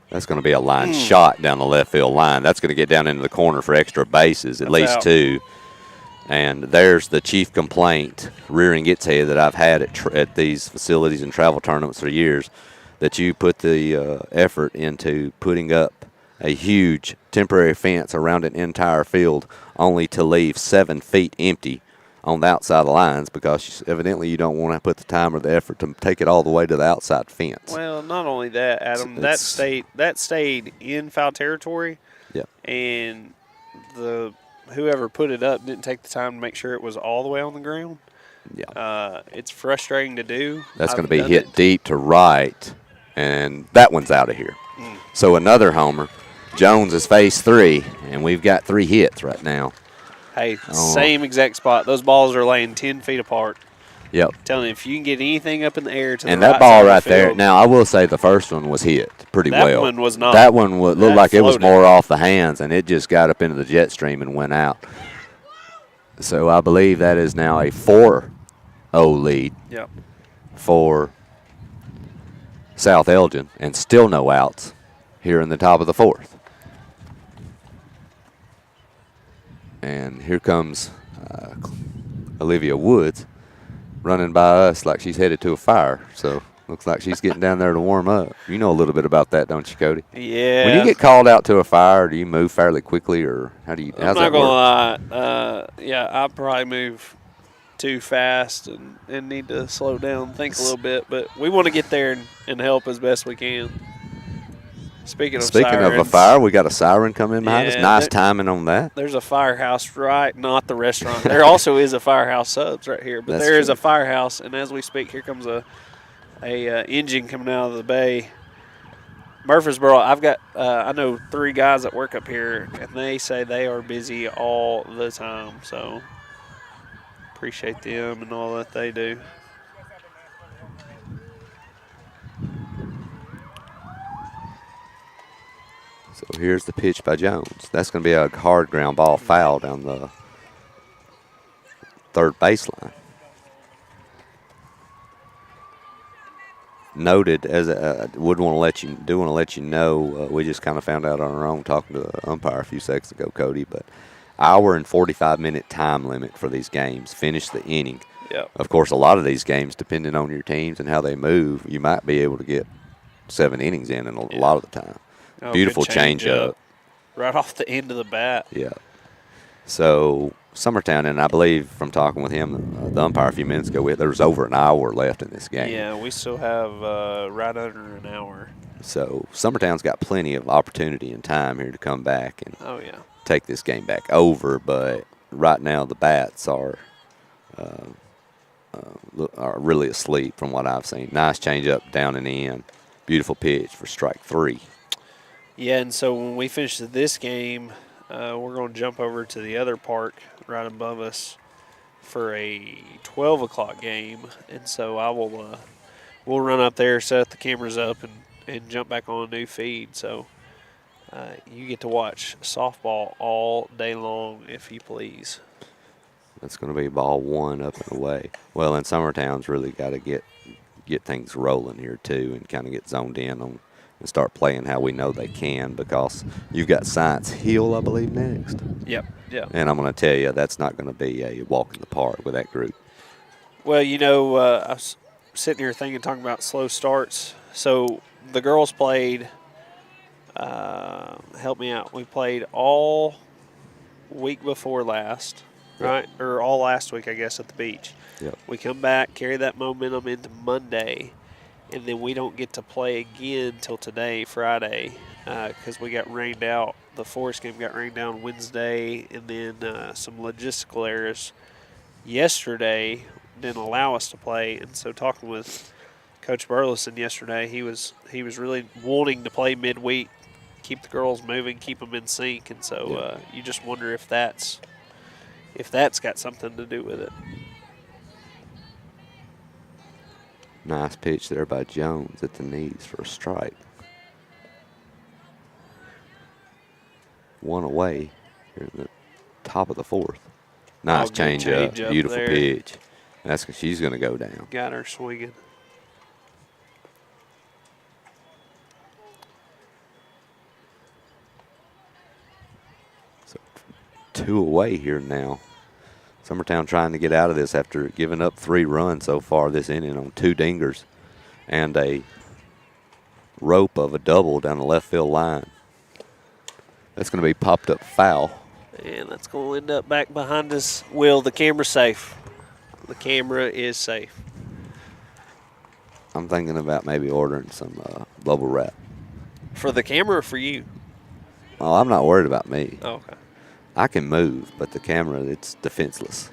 That's going to be a line shot down the left field line. That's going to get down into the corner for extra bases, at least 2. And there's the chief complaint, rearing its head, that I've had at these facilities and travel tournaments for years, that you put the effort into putting up a huge temporary fence around an entire field only to leave 7 feet empty on the outside of the lines, because evidently you don't want to put the time or the effort to take it all the way to the outside fence.
Well, not only that, Adam, that stayed in foul territory.
Yeah.
And whoever put it up didn't take the time to make sure it was all the way on the ground.
Yeah.
It's frustrating to do.
That's going to be hit deep to right, and that one's out of here. So another homer. Jones is phase 3, and we've got 3 hits right now.
Hey, same exact spot. Those balls are laying 10 feet apart.
Yep.
I'm telling you, if you can get anything up in the air to
and
the right
that ball
side
right
of the field,
there. Now, I will say the first one was hit pretty well.
That one was not.
That one looked like
floated.
it was more off the hands, and it just got up into the jet stream and went out. So I believe that is now a 4-0 lead
Yep.
for South Elgin, and still no outs here in the top of the 4th. And here comes Olivia Woods running by us like she's headed to a fire. So looks like she's getting down there to warm up. You know a little bit about that, don't you, Cody?
Yeah.
When you get called out to a fire, do you move fairly quickly, or how's
I'm
that
not
work?
gonna lie. Yeah, I probably move too fast and need to slow down, think a little bit. But we want to get there and help as best we can. Speaking of
a fire, we got a siren coming in behind us. Nice timing on that.
There's a firehouse not the restaurant. There also is a Firehouse Subs right here, but there is a firehouse. And as we speak, here comes a engine coming out of the bay. Murfreesboro, I've got I know 3 guys that work up here, and they say they are busy all the time. So appreciate them and all that they do.
So here's the pitch by Jones. That's going to be a hard ground ball foul down the third baseline. Noted, as want to let you know, we just kind of found out on our own talking to the umpire a few seconds ago, Cody, but hour and 45-minute time limit for these games. Finish the inning.
Yep.
Of course, a lot of these games, depending on your teams and how they move, you might be able to get 7 innings in a lot of the time.
Oh,
Beautiful
change
change-up.
Right off the end of the bat.
Yeah. So Summertown, and I believe from talking with him, the umpire a few minutes ago, there's over an hour left in this game.
Yeah, we still have right under an hour.
So Summertown's got plenty of opportunity and time here to come back and take this game back over. But right now the bats are really asleep from what I've seen. Nice change-up down and in. Beautiful pitch for strike 3.
Yeah, and so when we finish this game, we're going to jump over to the other park right above us for a 12 o'clock game. And so I will we'll run up there, set the cameras up, and jump back on a new feed. So you get to watch softball all day long, if you please.
That's going to be ball 1 up and away. Well, and Summertown's really got to get things rolling here too, and kind of get zoned in on and start playing how we know they can, because you've got Science Hill, I believe, next.
Yep.
And I'm going to tell you, that's not going to be a walk in the park with that group.
Well, I was sitting here talking about slow starts. So the girls played, help me out, we played all week before last, right? Or all last week, I guess, at the beach.
Yep.
We come back, carry that momentum into Monday, and then we don't get to play again till today, Friday, because we got rained out. The Forest game got rained down Wednesday, and then some logistical errors yesterday didn't allow us to play. And so talking with Coach Burleson yesterday, he was really wanting to play midweek, keep the girls moving, keep them in sync. And so you just wonder if that's got something to do with it.
Nice pitch there by Jones at the knees for a strike. 1 away here in the top of the 4th. Nice change up, beautiful
there.
pitch. She's going to go down.
Got her swinging.
So 2 away here now. Summertown trying to get out of this after giving up 3 runs so far this inning on 2 dingers and a rope of a double down the left field line. That's going to be popped up foul.
And that's going to end up back behind us. Will, the camera's safe. The camera is safe.
I'm thinking about maybe ordering some bubble wrap.
For the camera or for you?
Oh, I'm not worried about me.
Oh, okay.
I can move, but the camera, it's defenseless.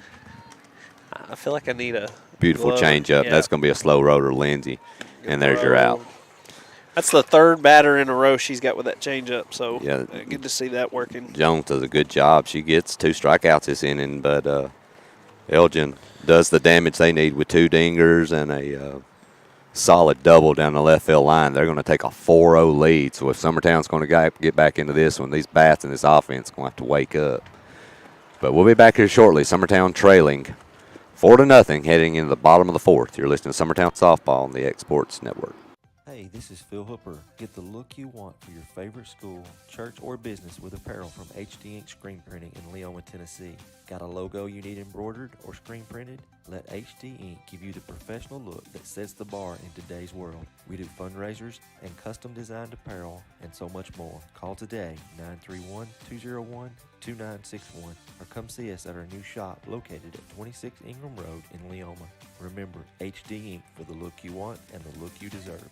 I feel like I need a
beautiful change up.
Yeah.
That's going to be a slow rotor, Lindsay. And there's your out.
That's the 3rd batter in a row she's got with that change up. So
yeah,
good to see that working.
Jones does a good job. She gets 2 strikeouts this inning, but Elgin does the damage they need with 2 dingers and a solid double down the left field line. They're going to take a 4-0 lead. So if Summertown's going to get back into this one, these bats and this offense are going to have to wake up. But we'll be back here shortly. Summertown trailing 4-0 heading into the bottom of the fourth. You're listening to Summertown Softball on the X-Sports Network.
Hey, this is Phil Hooper. Get the look you want for your favorite school, church, or business with apparel from HD Ink Screen Printing in Leoma, Tennessee. Got a logo you need embroidered or screen printed? Let HD Ink give you the professional look that sets the bar in today's world. We do fundraisers and custom designed apparel and so much more. Call today, 931-201-2961, or come see us at our new shop located at 26 Ingram Road in Leoma. Remember, HD Ink for the look you want and the look you deserve.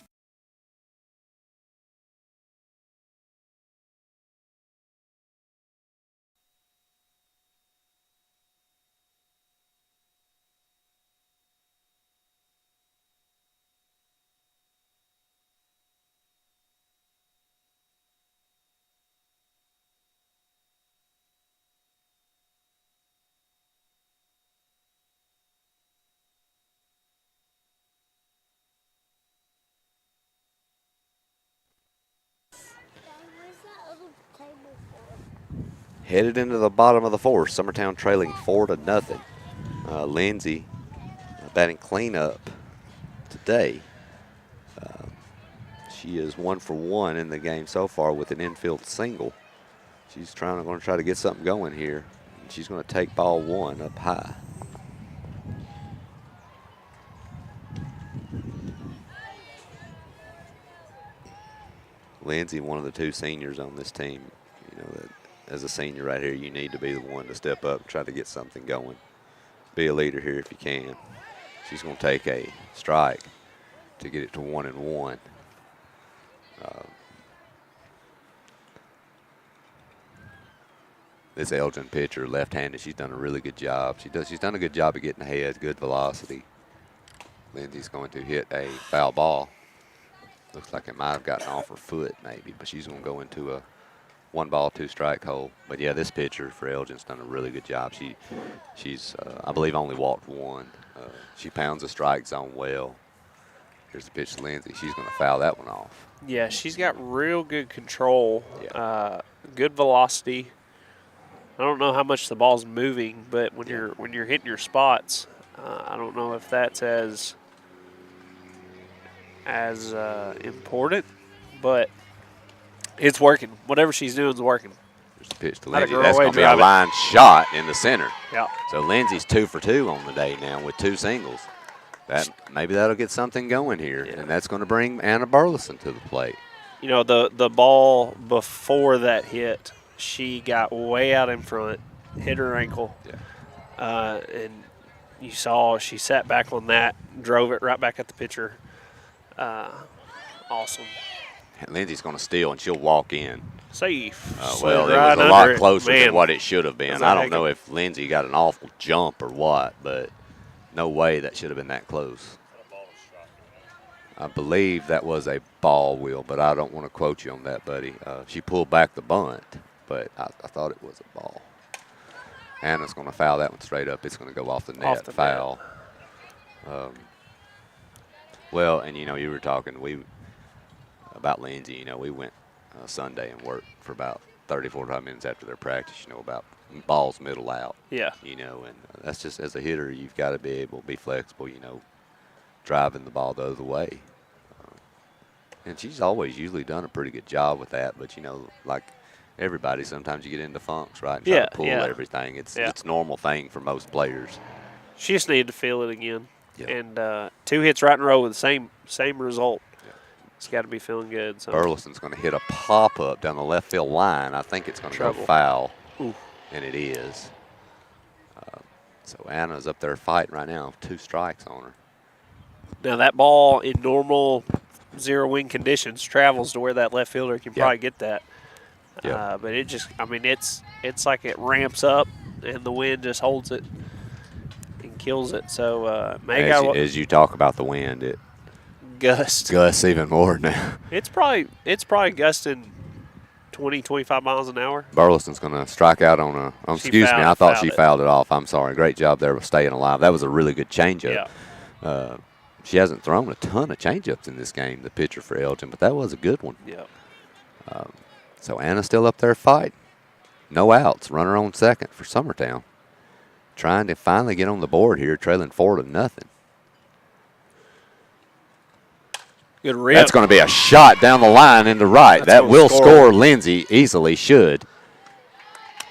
Headed into the bottom of the fourth. Summertown trailing 4-0. Lindsay batting cleanup today. She is 1 for 1 in the game so far with an infield single. She's going to try to get something going here. She's going to take ball 1 up high. Lindsay, one of the 2 seniors on this team, you know, that as a senior right here, you need to be the one to step up and try to get something going. Be a leader here if you can. She's going to take a strike to get it to 1-1. This Elgin pitcher, left-handed, she's done a really good job. She's done a good job of getting ahead, good velocity. Lindsay's going to hit a foul ball. Looks like it might have gotten off her foot maybe, but she's going to go into a 1-ball, 2-strike hole. But yeah, this pitcher for Elgin's done a really good job. She's I believe only walked 1. She pounds the strike zone well. Here's the pitch to Lindsay. She's going to foul that one off.
Yeah, she's got real good control, good velocity. I don't know how much the ball's moving, but when you're hitting your spots, I don't know if that's as important, but it's working. Whatever she's doing is working.
There's the pitch to Lindsay. That's going to be a line shot in the center.
Yeah.
So Lindsay's 2 for 2 on the day now with 2 singles. Maybe that'll get something going here, and that's going to bring Anna Burleson to the plate.
You know, the ball before that hit, she got way out in front, hit her ankle, and you saw she sat back on that, drove it right back at the pitcher. Awesome.
Lindsay's going to steal, and she'll walk in.
Safe.
Well, it was a lot closer than what it should have been. I don't know if Lindsay got an awful jump or what, but no way that should have been that close. I believe that was a ball, Will, but I don't want to quote you on that, buddy. She pulled back the bunt, but I thought it was a ball. Anna's going to foul that one straight up. It's going to go off the net, foul. Well, and, you know, you were talking about Lindsay. You know, we went Sunday and worked for about 30, 45 minutes after their practice, you know, about balls middle out.
Yeah.
You know, and that's just, as a hitter, you've got to be able to be flexible, you know, driving the ball the other way. And she's always usually done a pretty good job with that, but, you know, like everybody, sometimes you get into funks, right, and try to pull everything. It's a normal thing for most players.
She just needed to feel it again.
Yeah.
And 2 hits right in a row with the same result. Yeah. It's got to be feeling good. So.
Burleson's going to hit a pop-up down the left field line. I think it's going to go foul, and it is. So Anna's up there fighting right now, 2 strikes on her.
Now that ball in normal zero-wing conditions travels to where that left fielder can probably get that. Yeah. But it just, I mean, it's like it ramps up and the wind just holds it and kills it. So
as you talk about the wind, it gusts even more now.
It's probably gusting 20, 25 miles an hour.
Burleson's going to strike out on a. Excuse me, I thought she fouled it off. I'm sorry. Great job there with staying alive. That was a really good changeup. Yeah. She hasn't thrown a ton of changeups in this game, the pitcher for Elgin, but that was a good one.
Yeah.
So Anna's still up there fighting. No outs. Runner on second for Summertown. Trying to finally get on the board here, trailing 4-0.
Good rip.
That's going to be a shot down the line into right.
That's
that will score Lindsay easily, should.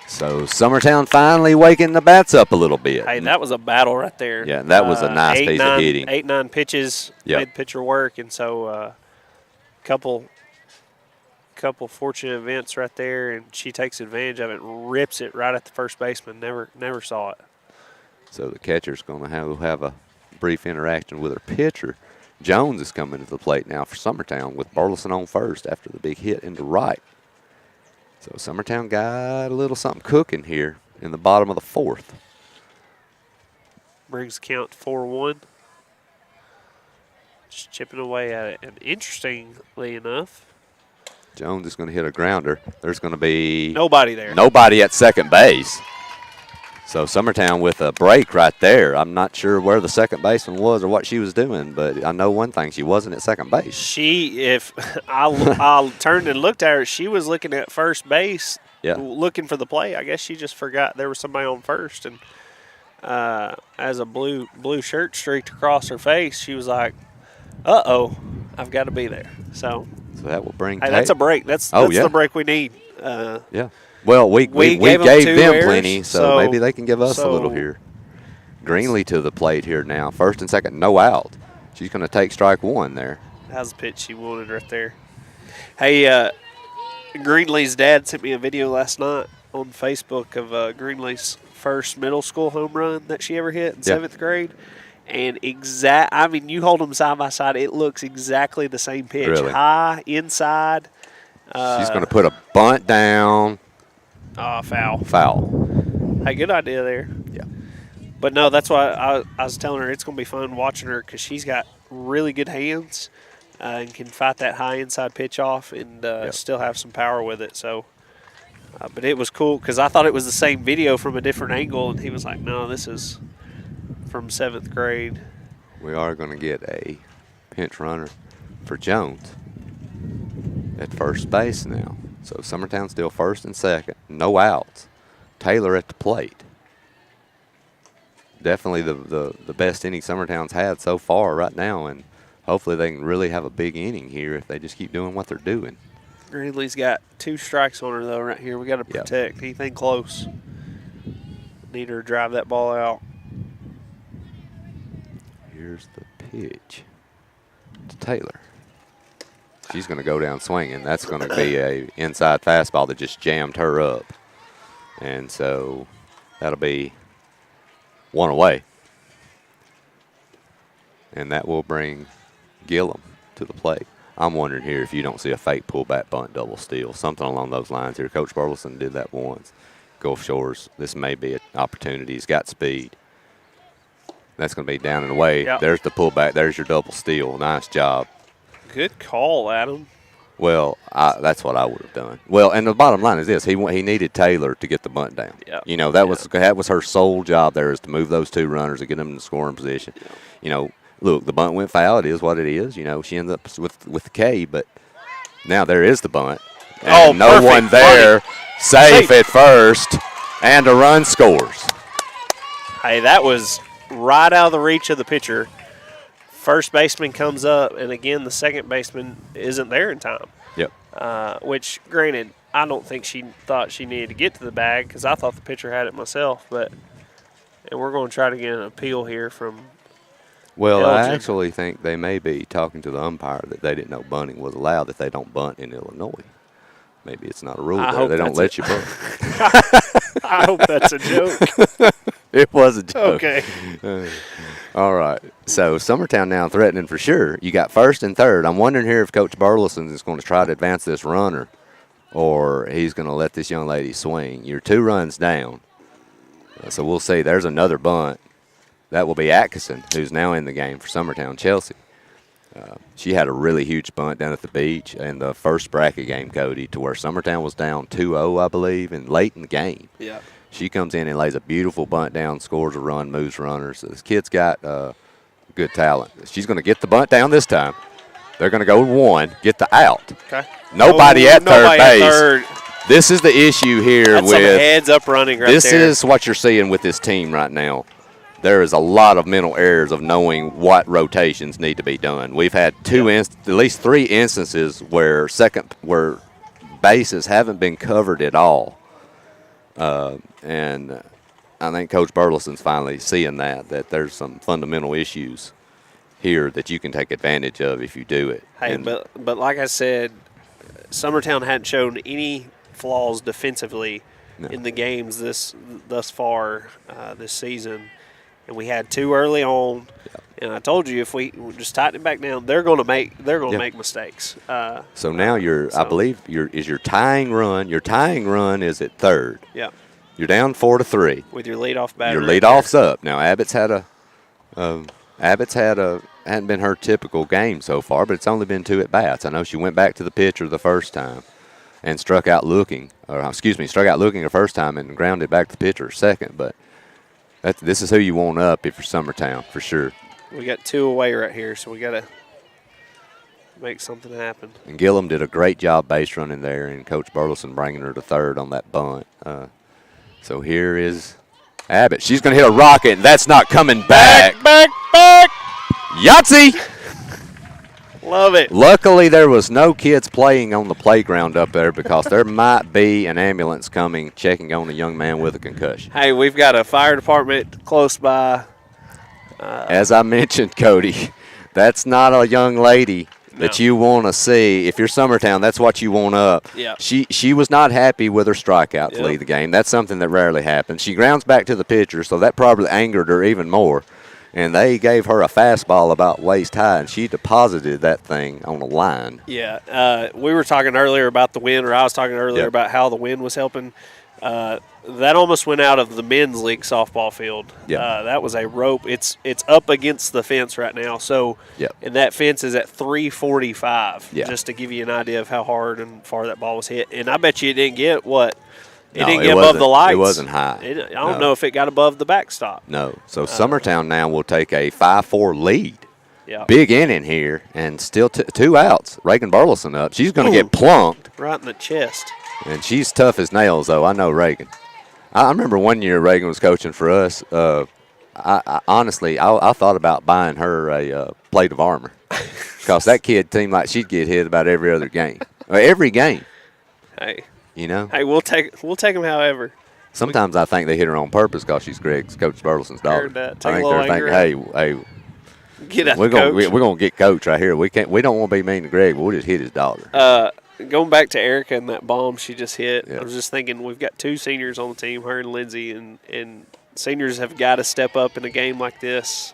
So Summertown finally waking the bats up a little bit.
Hey, that was a battle right there.
Yeah, that was a nice piece of hitting.
8-9 pitches made pitcher work, and so couple fortunate events right there, and she takes advantage of it and rips it right at the first baseman. Never saw it.
So the catcher's going to have a brief interaction with her pitcher. Jones is coming to the plate now for Summertown with Burleson on first after the big hit into right. So Summertown got a little something cooking here in the bottom of the fourth.
Brings the count 4-1. Just chipping away at it. And interestingly enough,
Jones is going to hit a grounder. There's going to be
nobody there.
Nobody at second base. So Summertown with a break right there. I'm not sure where the second baseman was or what she was doing, but I know one thing: she wasn't at second base.
If I turned and looked at her, she was looking at first base, looking for the play. I guess she just forgot there was somebody on first, and as a blue shirt streaked across her face, she was like, "Uh-oh, I've got to be there." So
that will bring.
Hey, that's a break. That's the break we need.
Yeah. Well, we gave them plenty, so maybe they can give us a little here. Greenlee to the plate here now. First and second, no out. She's going to take strike one there.
That's the pitch she wanted right there. Hey, Greenlee's dad sent me a video last night on Facebook of Greenlee's first middle school home run that she ever hit in 7th grade. And you hold them side by side, it looks exactly the same pitch.
Really?
High, inside.
She's going to put a bunt down.
Foul.
Foul.
Hey, good idea there.
Yeah.
But no, that's why I was telling her it's going to be fun watching her because she's got really good hands and can fight that high inside pitch off and still have some power with it. So, but it was cool because I thought it was the same video from a different angle, and he was like, "No, this is from 7th grade."
We are going to get a pinch runner for Jones at first base now. So Summertown still first and second, no outs. Taylor at the plate. Definitely the best inning Summertown's had so far right now, and hopefully they can really have a big inning here if they just keep doing what they're doing.
Greenlee's got 2 strikes on her, though, right here. We got to protect anything close. Need her to drive that ball out.
Here's the pitch to Taylor. She's going to go down swinging. That's going to be a inside fastball that just jammed her up. And so that'll be one away. And that will bring Gillum to the plate. I'm wondering here if you don't see a fake pullback bunt double steal, something along those lines here. Coach Burleson did that once. Gulf Shores, this may be an opportunity. He's got speed. That's going to be down and away.
Yep.
There's the pullback. There's your double steal. Nice job.
Good call, Adam.
Well, that's what I would have done. Well, and the bottom line is this: he needed Taylor to get the bunt down.
Yep.
You know, that was her sole job there, is to move those 2 runners and get them in the scoring position.
Yep.
You know, look, the bunt went foul. It is what it is. You know, she ends up with the K, but now there is the bunt. And no
perfect.
one there. Safe at first, and a run scores.
Hey, that was right out of the reach of the pitcher. First baseman comes up, and again, the second baseman isn't there in time.
Yep.
Which, granted, I don't think she thought she needed to get to the bag because I thought the pitcher had it myself. And we're going to try to get an appeal here from
Well,
Elgin.
I actually think they may be talking to the umpire that they didn't know bunting was allowed, that they don't bunt in Illinois. Maybe it's not a rule there. They don't let you bunt.
I hope that's a joke.
It was a joke.
Okay.
All right. So Summertown now threatening for sure. You got first and third. I'm wondering here if Coach Burleson is going to try to advance this runner or he's going to let this young lady swing. You're 2 runs down. So we'll see. There's another bunt. That will be Atkinson, who's now in the game for Summertown Chelsea. She had a really huge bunt down at the beach in the first bracket game, Cody, to where Summertown was down 2-0, I believe, and late in the game.
Yeah.
She comes in and lays a beautiful bunt down, scores a run, moves runners. So this kid's got good talent. She's going to get the bunt down this time. They're going to go 1, get the out.
Okay.
Nobody at third base. This is the issue here
That's some
with
heads up running right
this
there.
is what you're seeing with this team right now. There is a lot of mental errors of knowing what rotations need to be done. We've had at least 3 instances where bases haven't been covered at all, and I think Coach Burleson's finally seeing that there's some fundamental issues here that you can take advantage of if you do it.
Hey, but like I said, Summertown hadn't shown any flaws defensively in the games thus far this season, and we had 2 early on. And I told you if we just tighten it back down, they're going to make mistakes.
So now I believe your tying run. Your tying run is at third.
Yeah.
You're down 4-3
with your leadoff batter.
Your leadoff's up now. Abbott's hadn't been her typical game so far, but it's only been 2 at bats. I know she went back to the pitcher the first time and struck out looking the first time and grounded back to the pitcher second. But this is who you want up if you're Summertown for sure.
We got 2 away right here, so we got to make something happen.
And Gillum did a great job base running there, and Coach Burleson bringing her to third on that bunt. So here is Abbott. She's going to hit a rocket, and that's not coming back.
Back.
Yahtzee!
Love it.
Luckily, there was no kids playing on the playground up there because there might be an ambulance coming checking on a young man with a concussion.
Hey, we've got a fire department close by.
As I mentioned, Cody, that's not a young lady that you want to see. If you're Summertown, that's what you want up.
Yeah.
She was not happy with her strikeout to lead the game. That's something that rarely happens. She grounds back to the pitcher, so that probably angered her even more. And they gave her a fastball about waist high, and she deposited that thing on a line.
Yeah. We were talking earlier about the wind, or I was talking earlier about how the wind was helping. That almost went out of the men's league softball field. That was a rope. It's up against the fence right now. So, and that fence is at 345. Just to give you an idea of how hard and far that ball was hit. And I bet you it didn't get what? It didn't get above the lights.
It wasn't high.
I don't know if it got above the backstop.
No. So Summertown now will take a 5-4 lead.
Yeah.
Big inning here, and still 2 outs. Reagan Burleson up. She's going to get plunked.
Right in the chest.
And she's tough as nails, though. I know Reagan. I remember one year Reagan was coaching for us. I honestly thought about buying her a plate of armor because that kid seemed like she'd get hit about every other game. Every game.
Hey.
You know?
Hey, we'll take them however.
Sometimes I think they hit her on purpose because she's Coach Burleson's daughter.
Heard that.
I think they're thinking, hey,
get out,
we're
Coach.
gonna get Coach right here. We don't want to be mean to Greg, but we'll just hit his daughter.
Going back to Erica and that bomb she just hit, I was just thinking we've got 2 seniors on the team, her and Lindsay, and seniors have got to step up in a game like this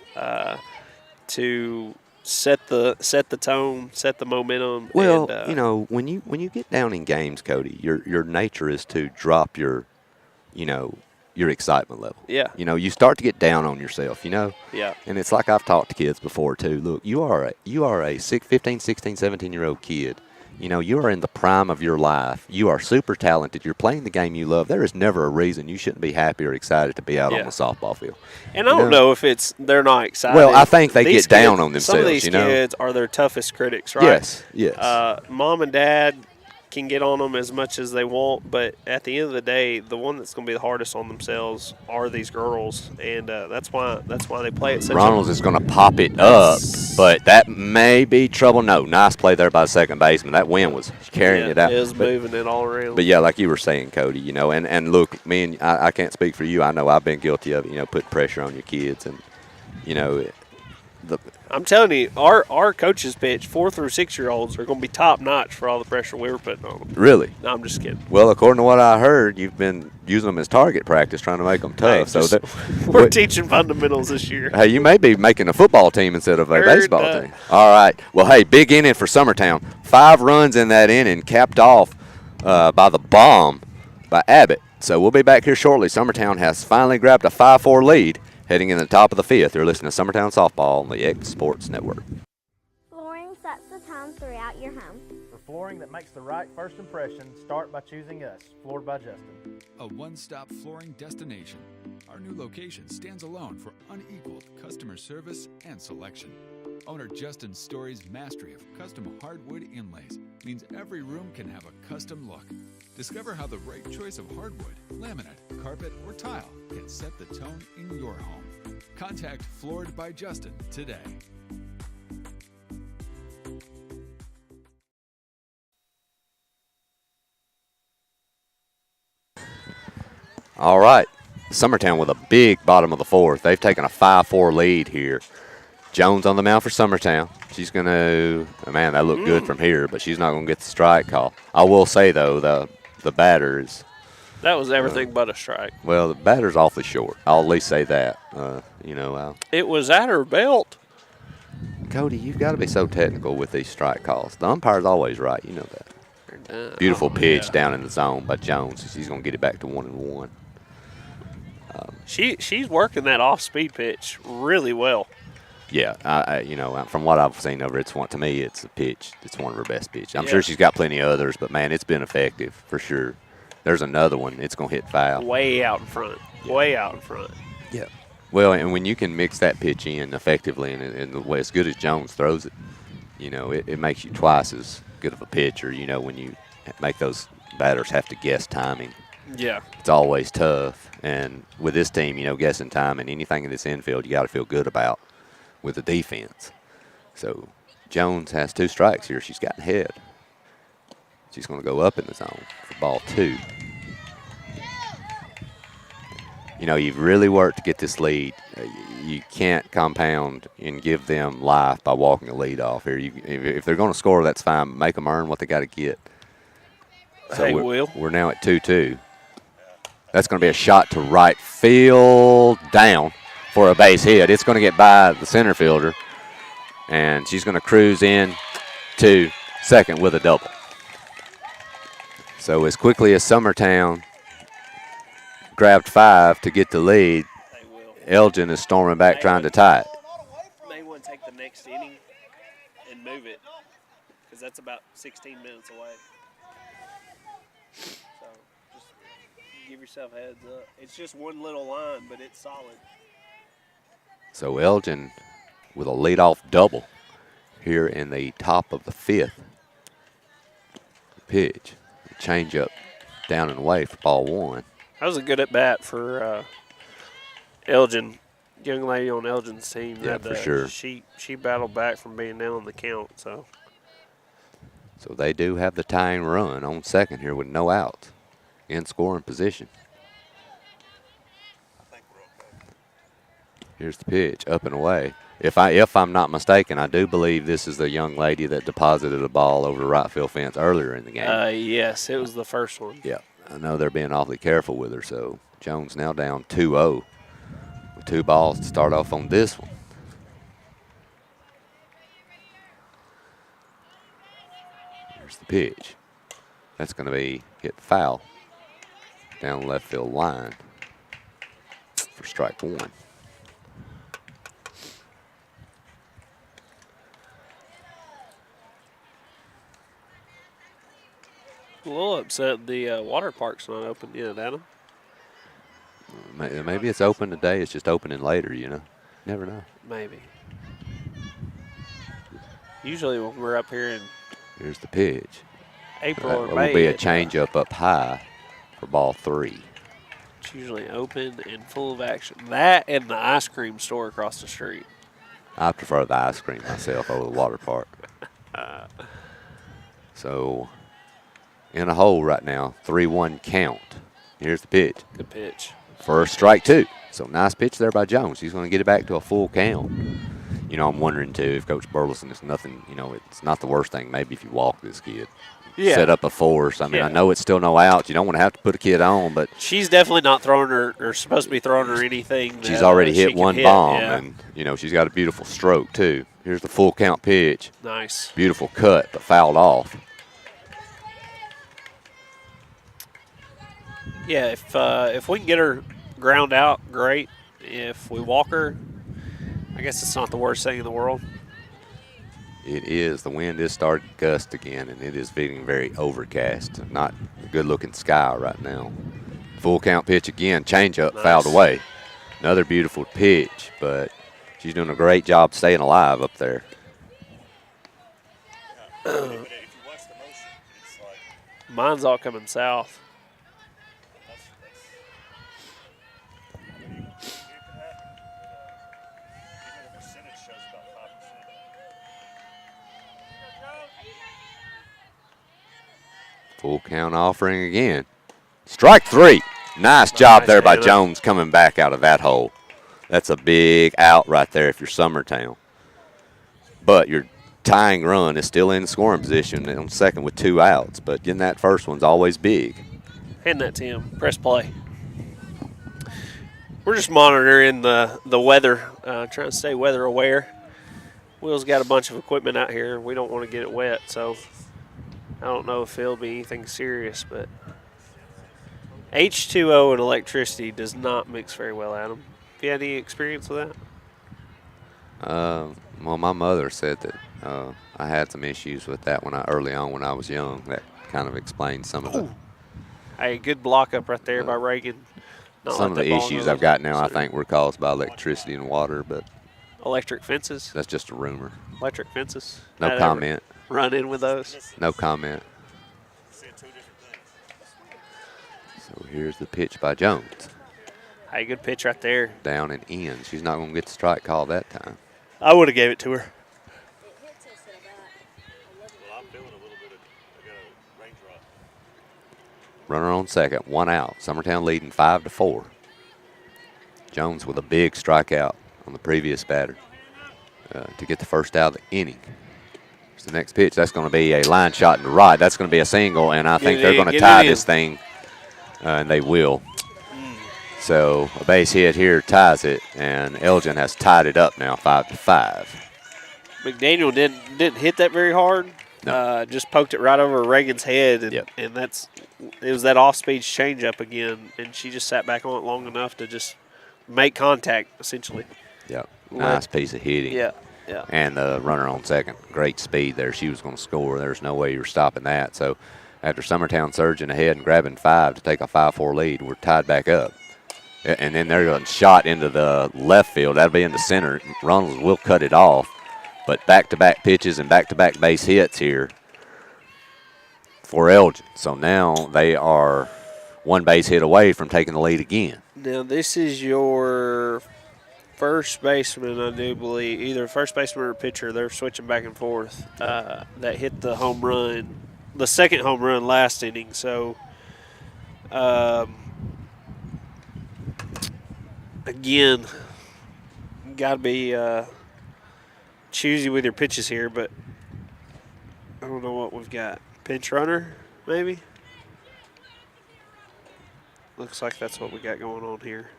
to set the tone, set the momentum.
Well, and, when you get down in games, Cody, your nature is to drop your excitement level.
Yeah.
You start to get down on yourself,
Yeah.
And it's like I've talked to kids before too. Look, you are a 15, 16, 17-year-old kid. You are in the prime of your life. You are super talented. You're playing the game you love. There is never a reason you shouldn't be happy or excited to be out on the softball field.
And I don't know if they're not excited.
Well, I think they
These
get down
kids,
on themselves.
Some of these kids are their toughest critics, right?
Yes.
Mom and dad can get on them as much as they want, but at the end of the day, the one that's going to be the hardest on themselves are these girls, and that's why they play it.
Ronalds is going to pop it up, but that may be trouble. No, nice play there by the second baseman. That wind was carrying it out.
It was moving it all around.
But yeah, like you were saying, Cody, and look, I can't speak for you. I know I've been guilty of it. Putting pressure on your kids, and
I'm telling you, our coaches pitch 4 through 6-year-olds are going to be top notch for all the pressure we were putting on them.
Really?
No, I'm just kidding.
Well, according to what I heard, you've been using them as target practice, trying to make them tough.
Hey, we're teaching fundamentals this year.
Hey, you may be making a football team instead of a baseball team. All right. Well, hey, big inning for Summertown. 5 runs in that inning, capped off by the bomb by Abbott. So we'll be back here shortly. Summertown has finally grabbed a 5-4 lead. Heading in the top of the 5th, you're listening to Summertown Softball on the X Sports Network.
Flooring sets the tone throughout your home.
For flooring that makes the right first impression, start by choosing us, Floored by Justin.
A one-stop flooring destination. Our new location stands alone for unequaled customer service and selection. Owner Justin Story's mastery of custom hardwood inlays means every room can have a custom look. Discover how the right choice of hardwood, laminate, carpet, or tile can set the tone in your home. Contact Floored by Justin today.
All right, Summertown with a big bottom of the fourth. They've taken a 5-4 lead here. Jones on the mound for Summertown. She's going to, man, that looked good from here, but she's not going to get the strike call. I will say, though, the batter is.
That was everything but a strike.
Well, the batter's awfully short. I'll at least say that.
It was at her belt.
Cody, you've got to be so technical with these strike calls. The umpire's always right. You know that. Beautiful pitch down in the zone by Jones. She's going to get it back to 1-1.
She's working that off-speed pitch really well.
Yeah, from what I've seen of her, to me, it's a pitch. It's one of her best pitches. I'm sure she's got plenty of others, but, man, it's been effective for sure. There's another one. It's going to hit foul.
Way out in front. Yeah. Way out in front.
Yeah. Well, and when you can mix that pitch in effectively and the way as good as Jones throws it, it makes you twice as good of a pitcher, when you make those batters have to guess timing.
Yeah.
It's always tough. And with this team, guessing time and anything in this infield you got to feel good about with the defense. So Jones has 2 strikes here. She's gotten ahead. She's going to go up in the zone for ball 2. You've really worked to get this lead. You can't compound and give them life by walking a lead off here. If they're going to score, that's fine. Make them earn what they got to get. So we're now at 2-2. That's going to be a shot to right field down for a base hit. It's going to get by the center fielder, and she's going to cruise in to second with a double. So as quickly as Summertown grabbed 5 to get the lead, Elgin is storming back trying to tie it.
May want to take the next inning and move it because that's about 16 minutes away. So just give yourself a heads up. It's just one little line, but it's solid.
So Elgin with a leadoff double here in the top of the 5th. Pitch. Change up down and away for ball 1.
That was a good at bat for Elgin, young lady on Elgin's team.
Yeah, for sure.
She battled back from being down on the count. So
they do have the tying run on second here with no outs in scoring position. Here's the pitch, up and away. If I'm not mistaken, I do believe this is the young lady that deposited a ball over the right field fence earlier in the game.
Yes, it was the first one.
Yeah, I know they're being awfully careful with her. So Jones now down 2-0 with 2 balls to start off on this one. Here's the pitch. That's going to be hit foul down the left field line for strike 1.
A little upset the water park's not open yet, Adam.
Maybe it's open today. It's just opening later, Never know.
Maybe. Usually when we're up here in
Here's the pitch.
April or
It
May.
will be a changeup up high for ball 3.
It's usually open and full of action. That and the ice cream store across the street.
I prefer the ice cream myself over the water park. So in a hole right now, 3-1 count. Here's the pitch.
Good pitch.
First strike 2. So nice pitch there by Jones. He's going to get it back to a full count. I'm wondering too if Coach Burleson is nothing. It's not the worst thing. Maybe if you walk this kid, set up a force. I mean, I know it's still no outs. You don't want to have to put a kid on, but
she's definitely not throwing her or supposed to be throwing her anything.
She's already hit one bomb, and she's got a beautiful stroke too. Here's the full count pitch.
Nice,
beautiful cut, but fouled off.
Yeah, if we can get her ground out, great. If we walk her, I guess it's not the worst thing in the world.
It is. The wind is starting to gust again, and it is feeling very overcast. Not a good-looking sky right now. Full count pitch again. Changeup fouled away. Another beautiful pitch, but she's doing a great job staying alive up there.
But if you watch the motion, it's like
Mine's all coming south.
that's I mean, it can happen. But, even the percentage shows about 5%.
Full count offering again. Strike 3. Nice job there by
Hannah.
Jones coming back out of that hole. That's a big out right there if you're Summertown. But your tying run is still in scoring position on second with 2 outs. But getting that first one's always big.
Hand that to him. Press play. We're just monitoring the weather, trying to stay weather aware. Will's got a bunch of equipment out here. We don't want to get it wet, so I don't know if it'll be anything serious, but H2O and electricity does not mix very well, Adam. Have you had any experience with that?
Well, my mother said that I had some issues with that early on when I was young. That kind of explains some of the
Hey, good block up right there by Reagan. Not
some of
let
the
that ball
issues
go.
I've got now. I think were caused by electricity and water, but
Electric fences.
that's just a rumor.
Electric fences.
No
I'd ever
comment.
Run in with those.
No comment. So here's the pitch by Jones.
Hey, good pitch right there.
Down and in. She's not going to get the strike call that time.
I would have gave it to her.
Runner on second, 1 out. Summertown leading 5-4. Jones with a big strikeout on the previous batter to get the first out of the inning. Here's the next pitch. That's going to be a line shot in the right. That's going to be a single, and I think they're going to tie this thing, and they will. So a base hit here ties it, and Elgin has tied it up now 5-5.
McDaniel didn't hit that very hard.
No.
Just poked it right over Reagan's head, and,
Yep.
and it was that off-speed changeup again, and she just sat back on it long enough to just make contact, essentially.
Yep. Nice piece of hitting.
Yeah, yeah.
And the runner on second, great speed there. She was going to score. There's no way you were stopping that. So after Summertown surging ahead and grabbing 5 to take a 5-4 lead, we're tied back up. And then they're going shot into the left field. That'll be in the center. Runnels will cut it off. But back-to-back pitches and back-to-back base hits here for Elgin. So now they are 1 base hit away from taking the lead again.
Now, this is your first baseman, I do believe, either first baseman or pitcher. They're switching back and forth that hit the home run, the second home run last inning. So, again, got to be choosy with your pitches here, but I don't know what we've got. Pinch runner, maybe? Looks like that's what we got going on here.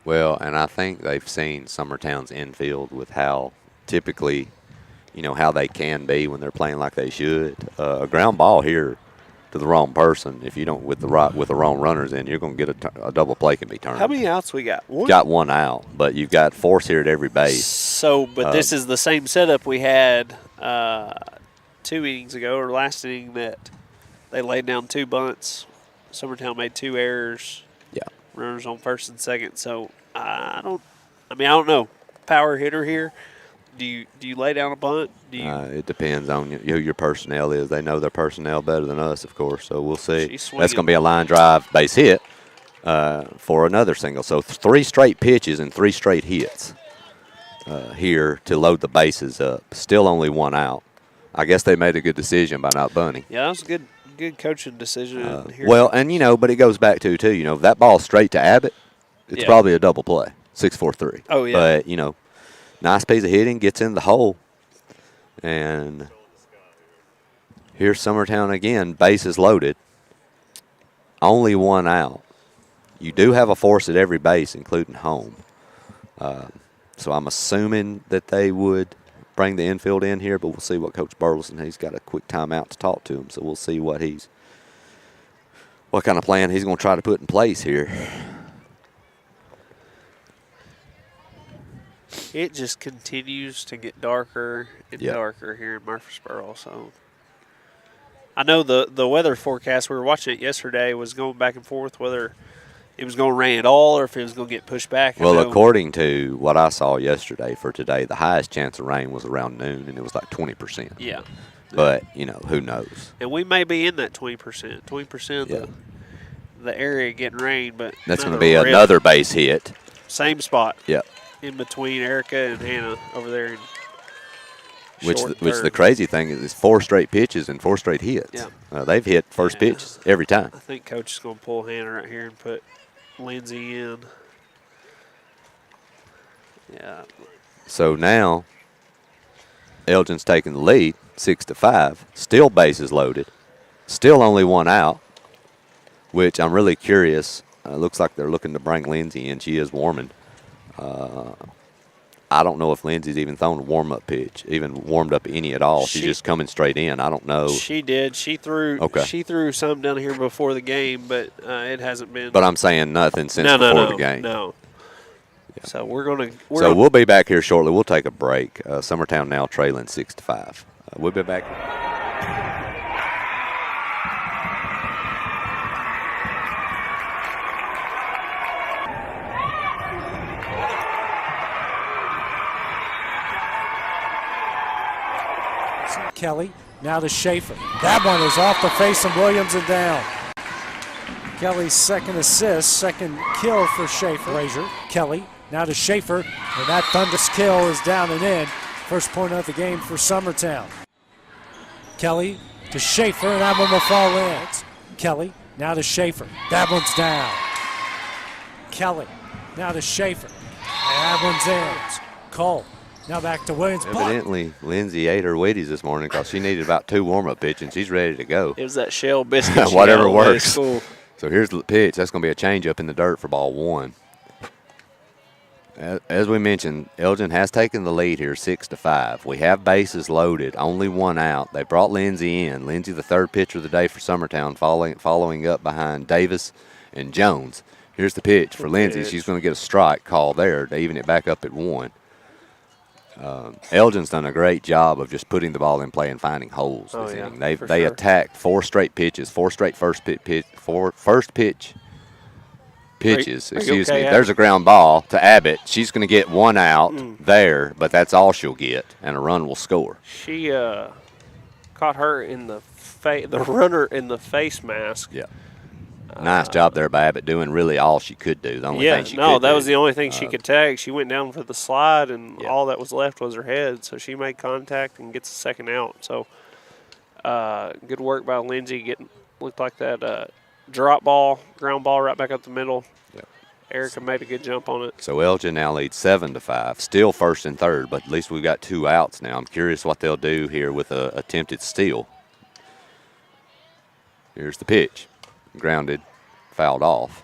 Well, and I think they've seen Summertown's infield with how typically, how they can be when they're playing like they should. A ground ball here to the wrong person, if you don't with the wrong runners in, you're going to get a double play can be turned.
How many outs we got? One?
Got 1 out, but you've got force here at every base.
So, but this is the same setup we had 2 innings ago, or last inning, that they laid down 2 bunts. Summertown made 2 errors.
Yeah.
Runners on first and second. So I don't know. Power hitter here. Do you lay down a bunt?
It depends on who your personnel is. They know their personnel better than us, of course. So we'll see.
She's
That's
swinging.
going to be a line drive base hit for another single. So 3 straight pitches and 3 straight hits here to load the bases up. Still only 1 out. I guess they made a good decision by not bunting.
Yeah, that was a good coaching decision. Here.
Well, and but it goes back to if that ball's straight to Abbott, it's
Yeah.
probably a double play, 6-4-3.
Oh, yeah.
But nice piece of hitting, gets in the hole, and here's Summertown again. Bases loaded, only 1 out. You do have a force at every base, including home. So I'm assuming that they would bring the infield in here, but we'll see what Coach Burleson, he's got a quick timeout to talk to him, so we'll see what kind of plan he's going to try to put in place here.
It just continues to get darker and
Yep.
darker here in Murfreesboro. So I know the weather forecast, we were watching it yesterday, was going back and forth whether it was going to rain at all or if it was going to get pushed back.
Well, according to what I saw yesterday for today, the highest chance of rain was around noon, and it was like 20%.
Yeah.
But, you know, who knows?
And we may be in that 20%. 20% of the area getting rain, but
that's going to be another base hit.
Same spot.
Yep.
In between Erica and Hannah over there. In
which the crazy thing is 4 straight pitches and 4 straight hits.
Yeah.
They've hit first pitches every time.
I think Coach is going to pull Hannah right here and put Lindsay in. Yeah.
So now Elgin's taking the lead, 6-5. Still bases loaded. Still only 1 out, which I'm really curious. Looks like they're looking to bring Lindsay in. She is warming. I don't know if Lindsay's even thrown a warm-up pitch, even warmed up any at all. She's just coming straight in. I don't know.
She did. She threw some down here before the game, but it hasn't been.
But I'm saying nothing since before the game.
No. Yeah. So
we'll be back here shortly. We'll take a break. Summertown now trailing 6-5. We'll be back.
Kelly, now to Schaefer. That one is off the face of Williams and down. Kelly's second assist, second kill for Schaefer. Frazier, Kelly, now to Schaefer, and that thunderous kill is down and in. First point of the game for Summertown. Kelly to Schaefer, and that one will fall in. Kelly, now to Schaefer. That one's down. Kelly, now to Schaefer, and that one's in. Cole. Now back to Williams.
Evidently, Lindsay ate her Wheaties this morning because she needed about 2 warm-up pitches, and she's ready to go.
It was that shell biscuit.
Whatever works. So here's the pitch. That's going to be a change-up in the dirt for ball 1. As we mentioned, Elgin has taken the lead here, 6-5. We have bases loaded, only 1 out. They brought Lindsay in. Lindsay, the 3rd pitcher of the day for Summertown, following up behind Davis and Jones. Here's the pitch for Lindsay. She's going to get a strike call there to even it back up at 1. Elgin's done a great job of just putting the ball in play and finding holes this inning. They attacked 4 straight pitches, 4 straight first pitch pitches. Excuse me. There's a ground ball to Abbott. She's going to get 1 out there, but that's all she'll get, and a run will score.
She caught her in the runner in the face mask.
Yeah. Nice job there by Abbott doing really all she could do. The only thing she could do.
That was the only thing she could tag. She went down for the slide, and all that was left was her head. So she made contact and gets the 2nd out. So good work by Lindsay. Looked like that drop ball, ground ball right back up the middle.
Yep.
Erica made a good jump on it.
So Elgin now leads 7-5. Still 1st and 3rd, but at least we've got 2 outs now. I'm curious what they'll do here with a attempted steal. Here's the pitch. Grounded, fouled off.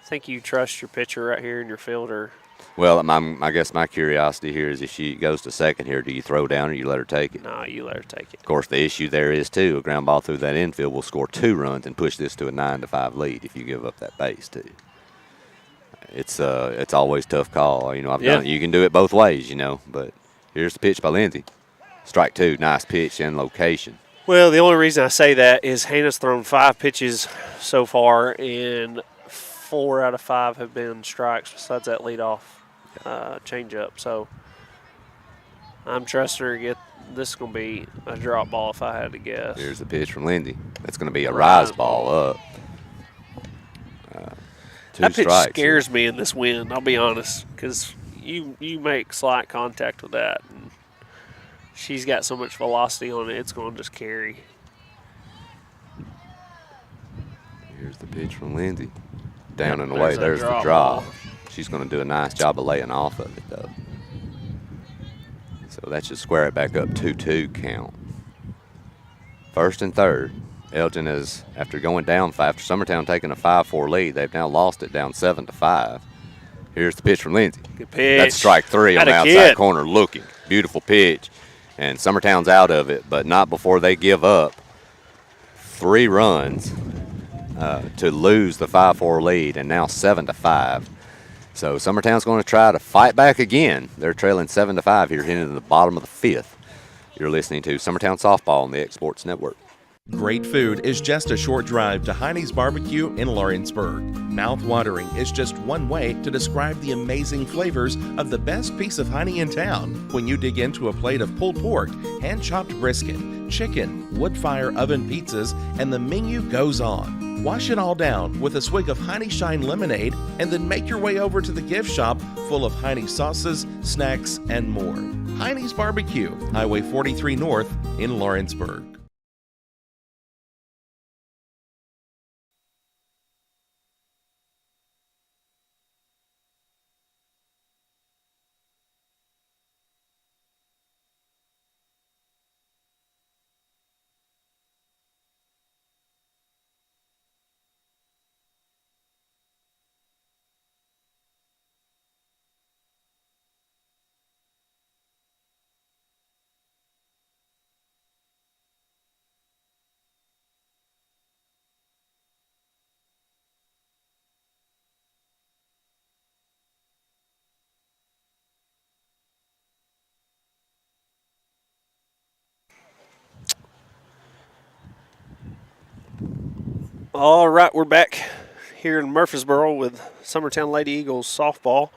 I think you trust your pitcher right here and your fielder.
Well, I guess my curiosity here is if she goes to 2nd here, do you throw down or you let her take it?
No, you let her take it.
Of course, the issue there is, too, a ground ball through that infield will score 2 runs and push this to a 9-5 lead if you give up that base, too. It's always a tough call. You know, I've done it. You can do it both ways, you know, but here's the pitch by Lindsay. Strike 2, nice pitch and location.
Well, the only reason I say that is Hannah's thrown 5 pitches so far, and 4 out of 5 have been strikes besides that leadoff changeup. So I'm trusting her to get this. Is going to be a drop ball if I had to guess.
Here's the pitch from Lindsay. That's going to be a rise ball up. 2
that pitch
strikes
scares
here.
me in this wind, I'll be honest, because you make slight contact with that. And she's got so much velocity on it, it's going to just carry.
Here's the pitch from Lindsay. Down and away. There's the drop. She's going to do a nice job of laying off of it, though. So that should square it back up 2-2 count. 1st and 3rd. Elgin is, after going down 5, after Summertown taking a 5-4 lead, they've now lost it down 7-5. Here's the pitch from Lindsay.
Good pitch.
That's strike 3 on the outside corner looking. Beautiful pitch. And Summertown's out of it, but not before they give up 3 runs to lose the 5-4 lead, and now 7-5. So Summertown's going to try to fight back again. They're trailing 7-5 here, heading to the bottom of the 5th. You're listening to Summertown Softball on the X Sports Network.
Great food is just a short drive to Heine's Barbecue in Lawrenceburg. Mouth-watering is just one way to describe the amazing flavors of the best piece of Heine in town when you dig into a plate of pulled pork, hand-chopped brisket, chicken, wood-fire oven pizzas, and the menu goes on. Wash it all down with a swig of Heine Shine lemonade and then make your way over to the gift shop full of Heine sauces, snacks, and more. Heine's Barbecue, Highway 43 North in Lawrenceburg.
All right, we're back here in Murfreesboro with Summertown Lady Eagles softball,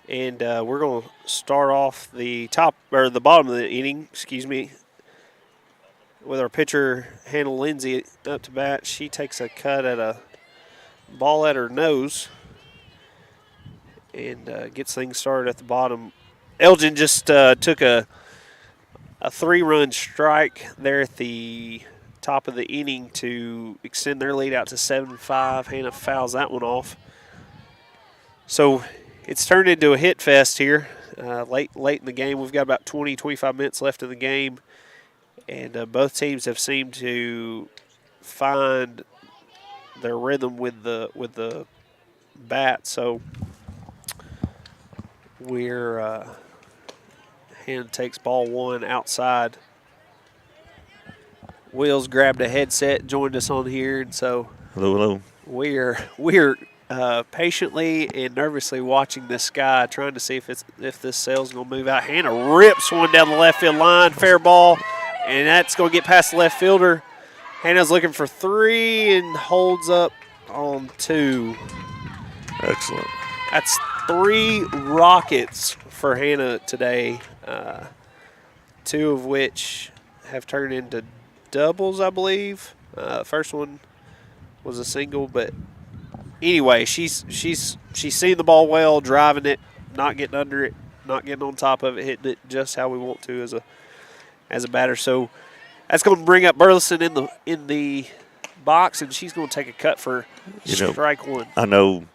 and we're going to start off the bottom of the inning, with our pitcher Hannah Lindsay up to bat. She takes a cut at a ball at her nose and gets things started at the bottom. Elgin just took a 3-run strike there at the top of the inning to extend their lead out to 7-5. Hannah fouls that one off. So it's turned into a hit fest here late in the game. We've got about 20-25 minutes left in the game, and both teams have seemed to find their rhythm with the bat. So Hannah takes ball one outside. Will's grabbed a headset, joined us on here, and so
hello.
We're patiently and nervously watching this guy, trying to see if this sail's going to move out. Hannah rips one down the left field line, fair ball, and that's going to get past the left fielder. Hannah's looking for 3 and holds up on 2.
Excellent.
That's 3 rockets for Hannah today, 2 of which have turned into doubles, I believe. First one was a single, but anyway, she's seen the ball well, driving it, not getting under it, not getting on top of it, hitting it just how we want to as a batter. So that's going to bring up Burleson in the box, and she's going to take a cut for strike one.
I know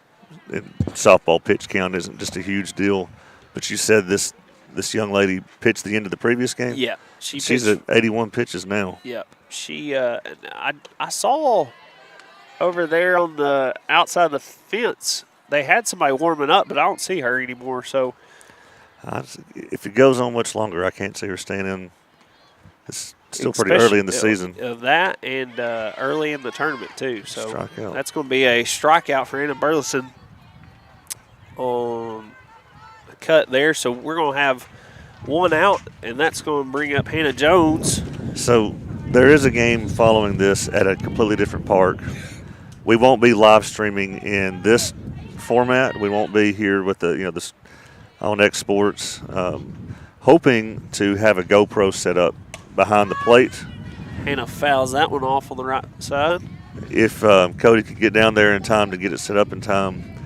softball pitch count isn't just a huge deal, but you said this young lady pitched the end of the previous game?
Yeah.
She's at 81 pitches now.
Yep. She I saw over there on the outside of the fence, they had somebody warming up, but I don't see her anymore. So
if it goes on much longer, I can't see her staying in. It's still pretty early in the season.
Of that and early in the tournament too. So
Strikeout.
That's going to be a strikeout for Anna Burleson on a cut there. So we're going to have one out, and that's going to bring up Hannah Jones.
So there is a game following this at a completely different park. We won't be live streaming in this format. We won't be here with this on X Sports. Hoping to have a GoPro set up behind the plate.
Hannah fouls that one off on the right side.
If Cody could get down there in time to get it set up in time.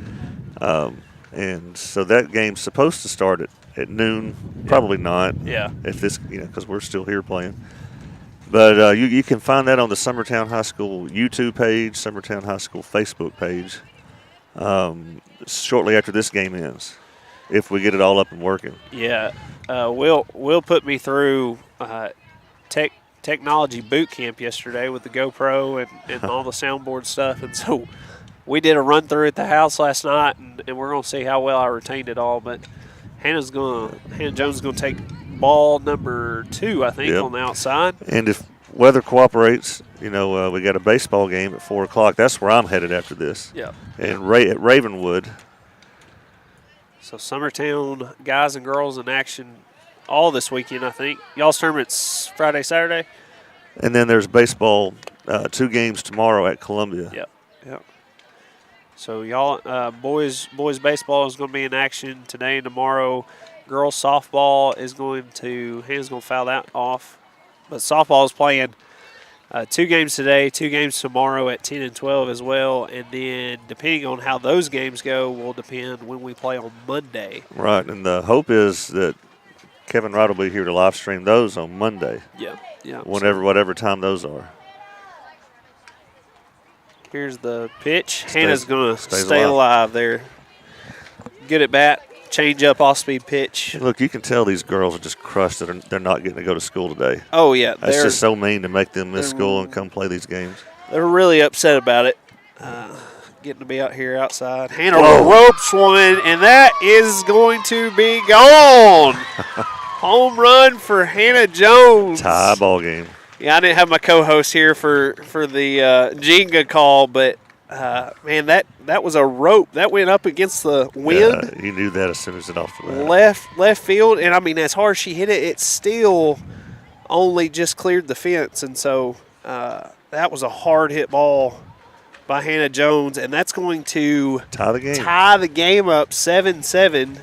And so that game's supposed to start at noon. Probably not.
Yeah.
If this, because we're still here playing. But you can find that on the Summertown High School YouTube page, Summertown High School Facebook page, shortly after this game ends, if we get it all up and working.
Yeah. Will put me through technology boot camp yesterday with the GoPro and all the soundboard stuff. And so we did a run through at the house last night, and we're going to see how well I retained it all. But Hannah Jones is going to take ball number 2, I think, on the outside.
And if weather cooperates, we got a baseball game at 4 o'clock. That's where I'm headed after this.
Yeah.
And at Ravenwood.
So Summertown guys and girls in action all this weekend, I think. Y'all's tournament's Friday, Saturday?
And then there's baseball, 2 games tomorrow at Columbia.
Yep. So y'all, boys baseball is going to be in action today and tomorrow. Girls softball is Hannah's going to foul that off. But softball is playing 2 games today, 2 games tomorrow at 10 and 12 as well. And then depending on how those games go will depend when we play on Monday.
Right, and the hope is that Kevin Wright will be here to live stream those on Monday.
Yeah.
Whatever time those are.
Here's the pitch. Hannah's going to stay alive there. Good at bat. Change up off-speed pitch.
Look, you can tell these girls are just crushed that they're not getting to go to school today.
Oh, yeah.
That's just so mean to make them miss school and come play these games.
They're really upset about it, getting to be out here outside. Hannah ropes one, and that is going to be gone. Home run for Hannah Jones.
Tie ball game.
Yeah, I didn't have my co-host here for the Jenga call, but man, that was a rope that went up against the wind.
Yeah, you knew that as soon as it off the bat.
Left field, and I mean, as hard as she hit it, it still only just cleared the fence, and so that was a hard hit ball by Hannah Jones, and that's going to
tie the
game up 7-7.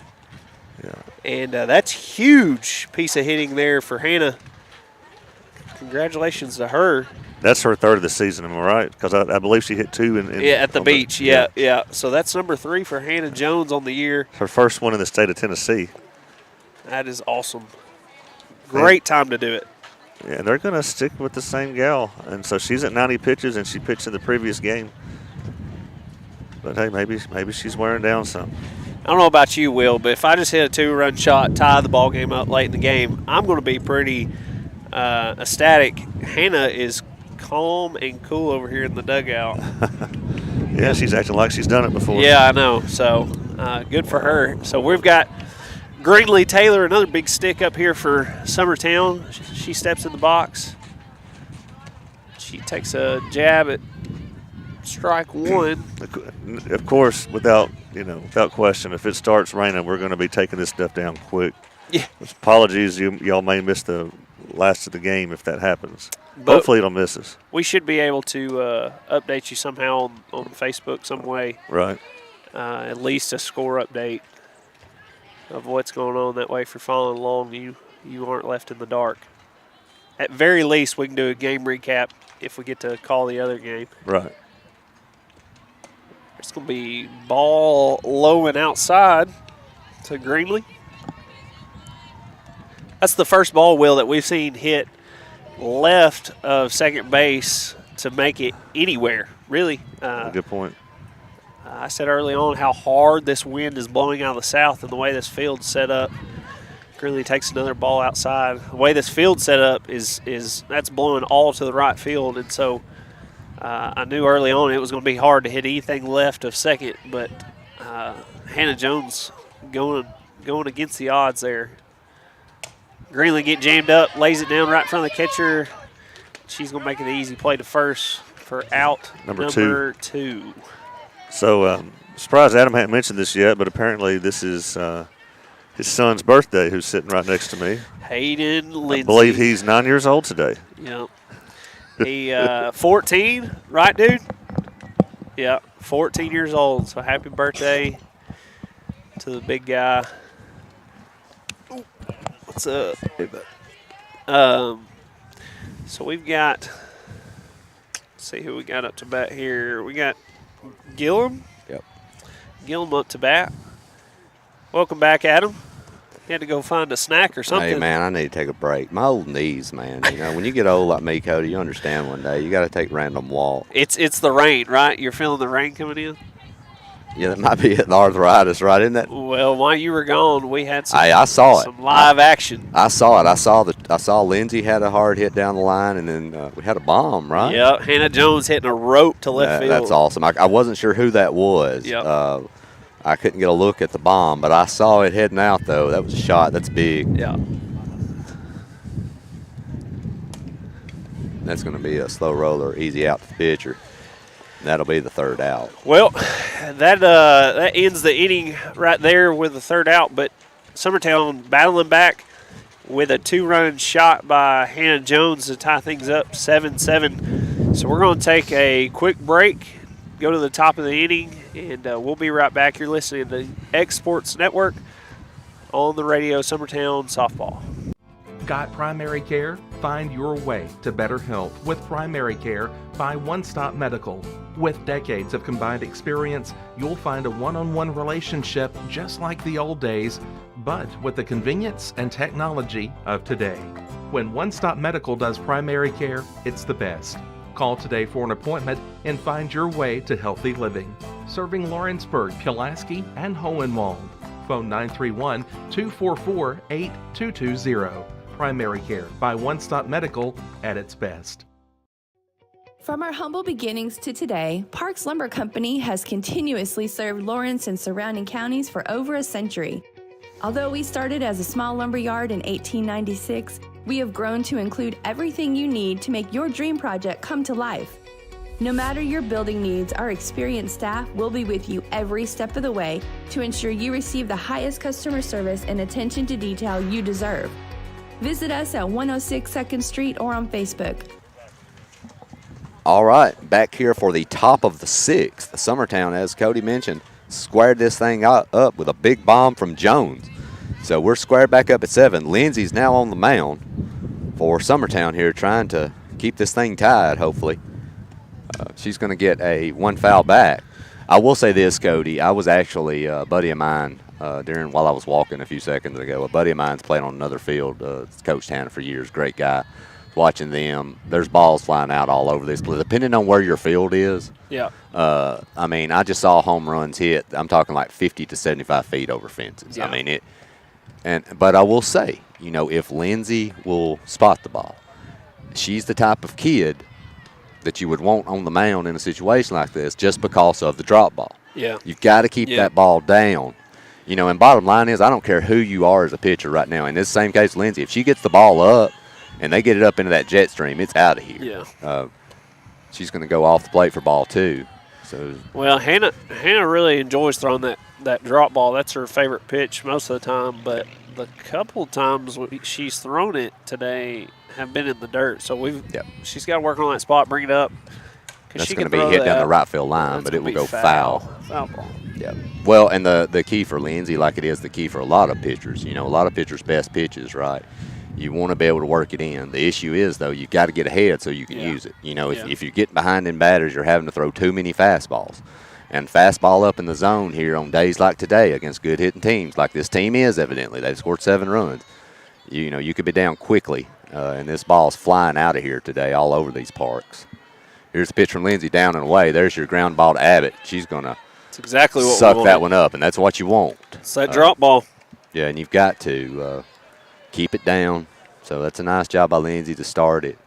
Yeah,
and that's huge piece of hitting there for Hannah. Congratulations to her.
That's her 3rd of the season, am I right? Because I believe she hit 2
at the beach. Yeah. So that's number 3 for Hannah Jones on the year.
Her first one in the state of Tennessee.
That is awesome. Great time to do it.
Yeah, they're going to stick with the same gal. And so she's at 90 pitches, and she pitched in the previous game. But, hey, maybe she's wearing down some.
I don't know about you, Will, but if I just hit a 2-run shot, tie the ball game up late in the game, I'm going to be pretty ecstatic. Hannah is calm and cool over here in the dugout.
Yeah, she's acting like she's done it before.
Yeah, I know. So good for her. So we've got Greenlee Taylor, another big stick up here for Summertown. She steps in the box. She takes a jab at strike 1.
Of course, without question, if it starts raining, we're going to be taking this stuff down quick.
Yeah.
Apologies, y'all may miss the last of the game if that happens.
But
hopefully it'll miss us.
We should be able to update you somehow on Facebook some way.
Right.
At least a score update of what's going on. That way, if you're following along, you aren't left in the dark. At very least, we can do a game recap if we get to call the other game.
Right.
It's going to be ball low and outside to Greenlee. That's the first ball, Will, that we've seen hit left of second base to make it anywhere, really.
Good point.
I said early on how hard this wind is blowing out of the south and the way this field's set up. Greenlee takes another ball outside. The way this field's set up is that's blowing all to the right field, and so I knew early on it was going to be hard to hit anything left of second, but Hannah Jones going against the odds there. Greenlee get jammed up, lays it down right in front of the catcher. She's going to make it an easy play to first for out number two.
So, surprised Adam hadn't mentioned this yet, but apparently this is his son's birthday, who's sitting right next to me.
Hayden Lindsay.
I believe he's 9 years old today.
Yep. He 14, right, dude? Yeah, 14 years old. So happy birthday to the big guy. What's up? So we've got, let's see who we got up to bat here. We got Gillum.
Yep.
Gillum up to bat. Welcome back, Adam. You had to go find a snack or something.
Hey, man, I need to take a break. My old knees, man. You know, when you get old like me, Cody, you understand one day. You got to take random walk.
It's the rain, right? You're feeling the rain coming in?
Yeah, that might be the arthritis, right? Isn't that?
Well, while you were gone, we had some,
I saw
some live action.
I saw it. I saw Lindsay had a hard hit down the line, and then we had a bomb, right?
Yeah, Hannah Jones hitting a rope to left field.
That's awesome. I wasn't sure who that was.
Yep.
I couldn't get a look at the bomb, but I saw it heading out, though. That was a shot. That's big.
Yeah.
That's going to be a slow roller, easy out to the pitcher. That'll be the third out.
Well, that ends the inning right there with the third out, but Summertown battling back. with a 2-run shot by Hannah Jones to tie things up 7-7. So we're going to take a quick break, go to the top of the inning, and we'll be right back. You're listening to the X Sports Network on the radio, Summertown Softball.
Got primary care? Find your way to better health with primary care by One Stop Medical. With decades of combined experience, you'll find a one-on-one relationship just like the old days, but with the convenience and technology of today. When One Stop Medical does primary care, it's the best. Call today for an appointment and find your way to healthy living. Serving Lawrenceburg, Pulaski, and Hohenwald. Phone 931-244-8220. Primary care by One Stop Medical at its best.
From our humble beginnings to today, Parks Lumber Company has continuously served Lawrence and surrounding counties for over a century. Although we started as a small lumber yard in 1896, we have grown to include everything you need to make your dream project come to life. No matter your building needs, our experienced staff will be with you every step of the way to ensure you receive the highest customer service and attention to detail you deserve. Visit us at 106 2nd Street or on Facebook.
All right, back here for the top of the 6th. Summertown, as Cody mentioned, squared this thing up with a big bomb from Jones. So we're squared back up at 7. Lindsay's now on the mound for Summertown here, trying to keep this thing tied, hopefully. She's going to get a 1 foul back. I will say this, Cody. I was actually a buddy of mine while I was walking a few seconds ago. A buddy of mine's playing on another field. Coached Hannah for years, great guy. Watching them, there's balls flying out all over this place, depending on where your field is.
Yeah.
I mean, I just saw home runs hit. I'm talking like 50 to 75 feet over fences.
Yeah.
I mean it. But I will say, if Lindsay will spot the ball, she's the type of kid that you would want on the mound in a situation like this, just because of the drop ball.
Yeah.
You've got to keep that ball down. And bottom line is, I don't care who you are as a pitcher right now. In this same case, Lindsay, if she gets the ball up and they get it up into that jet stream, it's out of here.
Yeah.
She's going to go off the plate for ball 2. So.
Well, Hannah really enjoys throwing that drop ball. That's her favorite pitch most of the time. But the couple times she's thrown it today have been in the dirt. So she's got to work on that spot, bring it up.
That's going to be hit down the right field line, but it will go foul.
Foul ball.
Yeah. Well, and the key for Lindsay, like it is the key for a lot of pitchers, a lot of pitchers' best pitches, right? You want to be able to work it in. The issue is, though, you've got to get ahead so you can use it. If you get behind in batters, you're having to throw too many fastballs. And fastball up in the zone here on days like today against good hitting teams, like this team is evidently. They've scored 7 runs. You could be down quickly, and this ball's flying out of here today all over these parks. Here's the pitch from Lindsay down and away. There's your ground ball to Abbott. She's going to
exactly what
suck that one up, and that's what you want.
It's that drop ball.
Yeah, and you've got to keep it down. So that's a nice job by Lindsay to start it.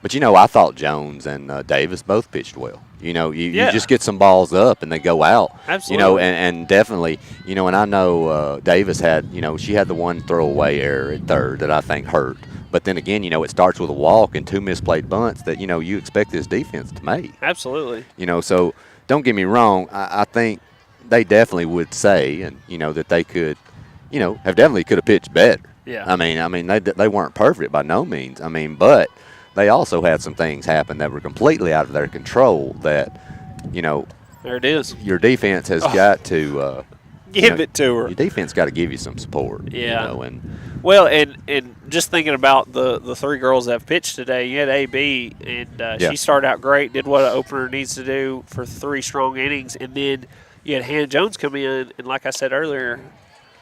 But, I thought Jones and Davis both pitched well. You just get some balls up and they go out.
Absolutely.
And definitely, and I know Davis had, she had the one throwaway error at third that I think hurt. But then again, it starts with a walk and 2 misplayed bunts that, you expect this defense to make.
Absolutely.
So don't get me wrong. I think they definitely would say, and, that they could, could have pitched better.
Yeah.
I mean, they weren't perfect by no means. But they also had some things happen that were completely out of their control that,
there it is.
Your defense has got to
give it to her.
Your defense got to give you some support.
Yeah.
Well,
and just thinking about the 3 girls that have pitched today, you had AB, and she started out great, did what an opener needs to do for 3 strong innings, and then you had Hannah Jones come in, and like I said earlier,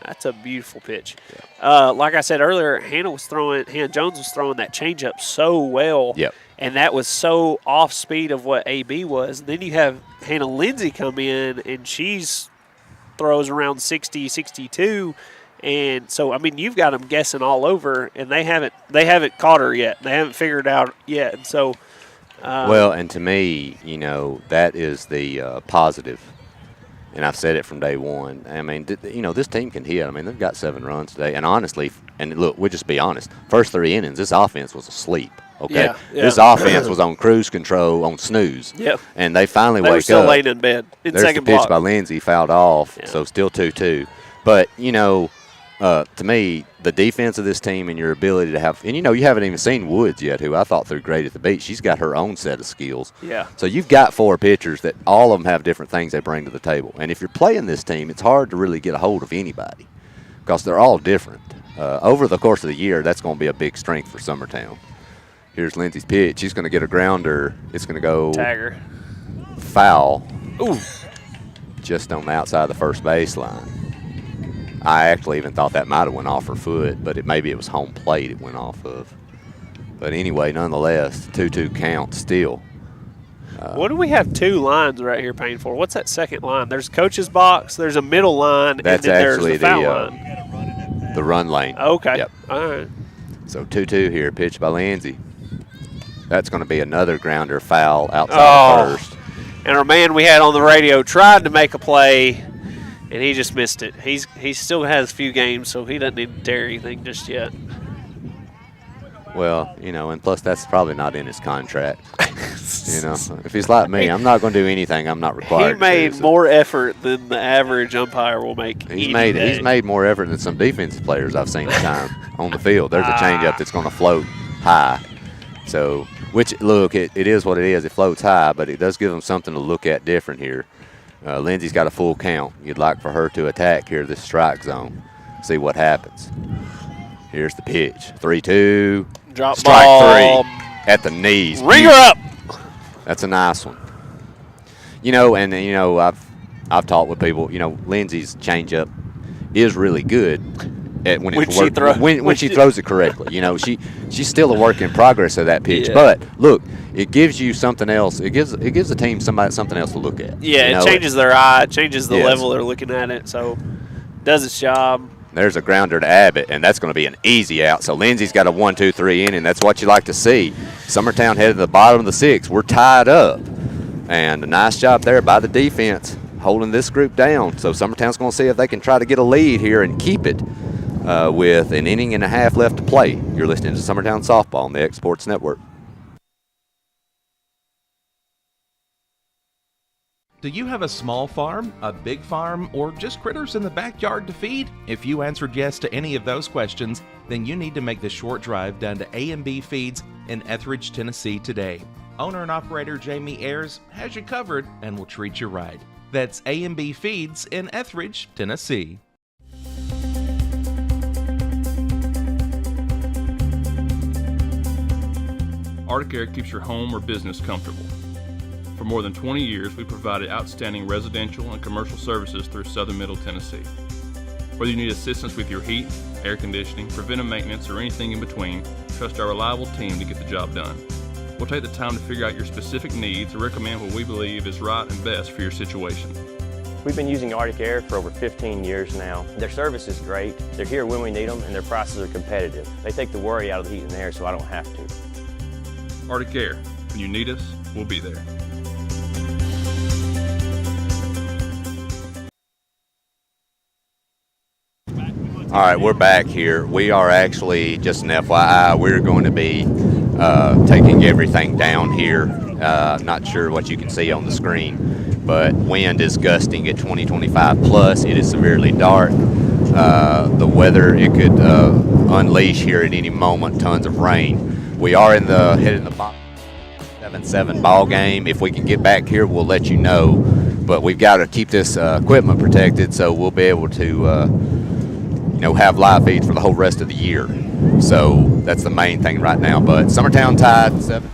that's a beautiful pitch. Yeah. Like I said earlier, Hannah Jones was throwing that changeup so well.
Yep.
And that was so off speed of what AB was. And then you have Hannah Lindsay come in, and she's throws around 60, 62. And so, you've got them guessing all over, and they haven't caught her yet. They haven't figured it out yet. And so,
well, and to me, that is the positive. And I've said it from day one. This team can hit. They've got 7 runs today. And honestly, look, we'll just be honest. First 3 innings, this offense was asleep. Okay?
Yeah.
This offense was on cruise control, on snooze.
Yep.
And they finally wake up.
They were still laying in bed in
There's
second
the pitch
block.
by Lindsay, fouled off, so still 2-2. But, to me, the defense of this team and your ability to have – and, you haven't even seen Woods yet, who I thought threw great at the beat. She's got her own set of skills.
Yeah.
So you've got 4 pitchers that all of them have different things they bring to the table. And if you're playing this team, it's hard to really get a hold of anybody because they're all different. Over the course of the year, that's going to be a big strength for Summertown. Here's Lindsay's pitch. She's going to get a grounder. It's going to go
Tagger.
Foul.
Ooh.
Just on the outside of the first baseline. I actually even thought that might have went off her foot, but maybe it was home plate it went off of. But anyway, nonetheless, 2-2 count still.
What do we have 2 lines right here paying for? What's that second line? There's coach's box, there's a middle line,
that's
and then
actually
there's the foul line.
The run lane.
Okay.
Yep.
All right.
So 2-2 here, pitched by Lindsay. That's going to be another grounder foul outside first.
And our man we had on the radio tried to make a play, and he just missed it. He still has a few games, so he doesn't need to tear anything just yet.
Well, and plus that's probably not in his contract. If he's like me, I'm not going to do anything I'm not required
He made
to do,
more effort than the average umpire will make.
He's made more effort than some defensive players I've seen time on the field. There's a changeup that's going to float high. So, look, it is what it is. It floats high, but it does give them something to look at different here. Lindsay's got a full count. You'd like for her to attack here this strike zone, see what happens. Here's the pitch. 3-2.
Drop
strike
ball.
3 at the knees.
Ring her up.
That's a nice one. I've talked with people. Lindsay's changeup is really good when she throws it correctly. She's still a work in progress of that pitch.
Yeah.
But look, it gives you something else. It gives the team something else to look at.
Yeah, it changes their eye, it changes the level they're looking at it. So, does its job.
There's a grounder to Abbott, and that's going to be an easy out. So Lindsay's got a 1-2-3 inning. That's what you like to see. Summertown headed to the bottom of the 6th. We're tied up. And a nice job there by the defense holding this group down. So Summertown's going to see if they can try to get a lead here and keep it with an inning and a half left to play. You're listening to Summertown Softball on the X Sports Network.
Do you have a small farm, a big farm, or just critters in the backyard to feed? If you answered yes to any of those questions, then you need to make the short drive down to A&B Feeds in Etheridge, Tennessee today. Owner and operator Jamie Ayers has you covered and will treat you right. That's A&B Feeds in Etheridge, Tennessee.
Arctic Air keeps your home or business comfortable. For more than 20 years, we provided outstanding residential and commercial services through southern Middle Tennessee. Whether you need assistance with your heat, air conditioning, preventive maintenance, or anything in between, trust our reliable team to get the job done. We'll take the time to figure out your specific needs and recommend what we believe is right and best for your situation.
We've been using Arctic Air for over 15 years now. Their service is great, they're here when we need them, and their prices are competitive. They take the worry out of the heat and air so I don't have to.
Arctic Air, when you need us, we'll be there.
All right, we're back here. We are actually, just an FYI, we're going to be taking everything down here. Not sure what you can see on the screen, but wind is gusting at 20-25 plus. It is severely dark. The weather, it could unleash here at any moment, tons of rain. We are headed in the 7-7 ball game. If we can get back here, we'll let you know. But we've got to keep this equipment protected, so we'll be able to have live feeds for the whole rest of the year. So that's the main thing right now. But Summertown tied 7.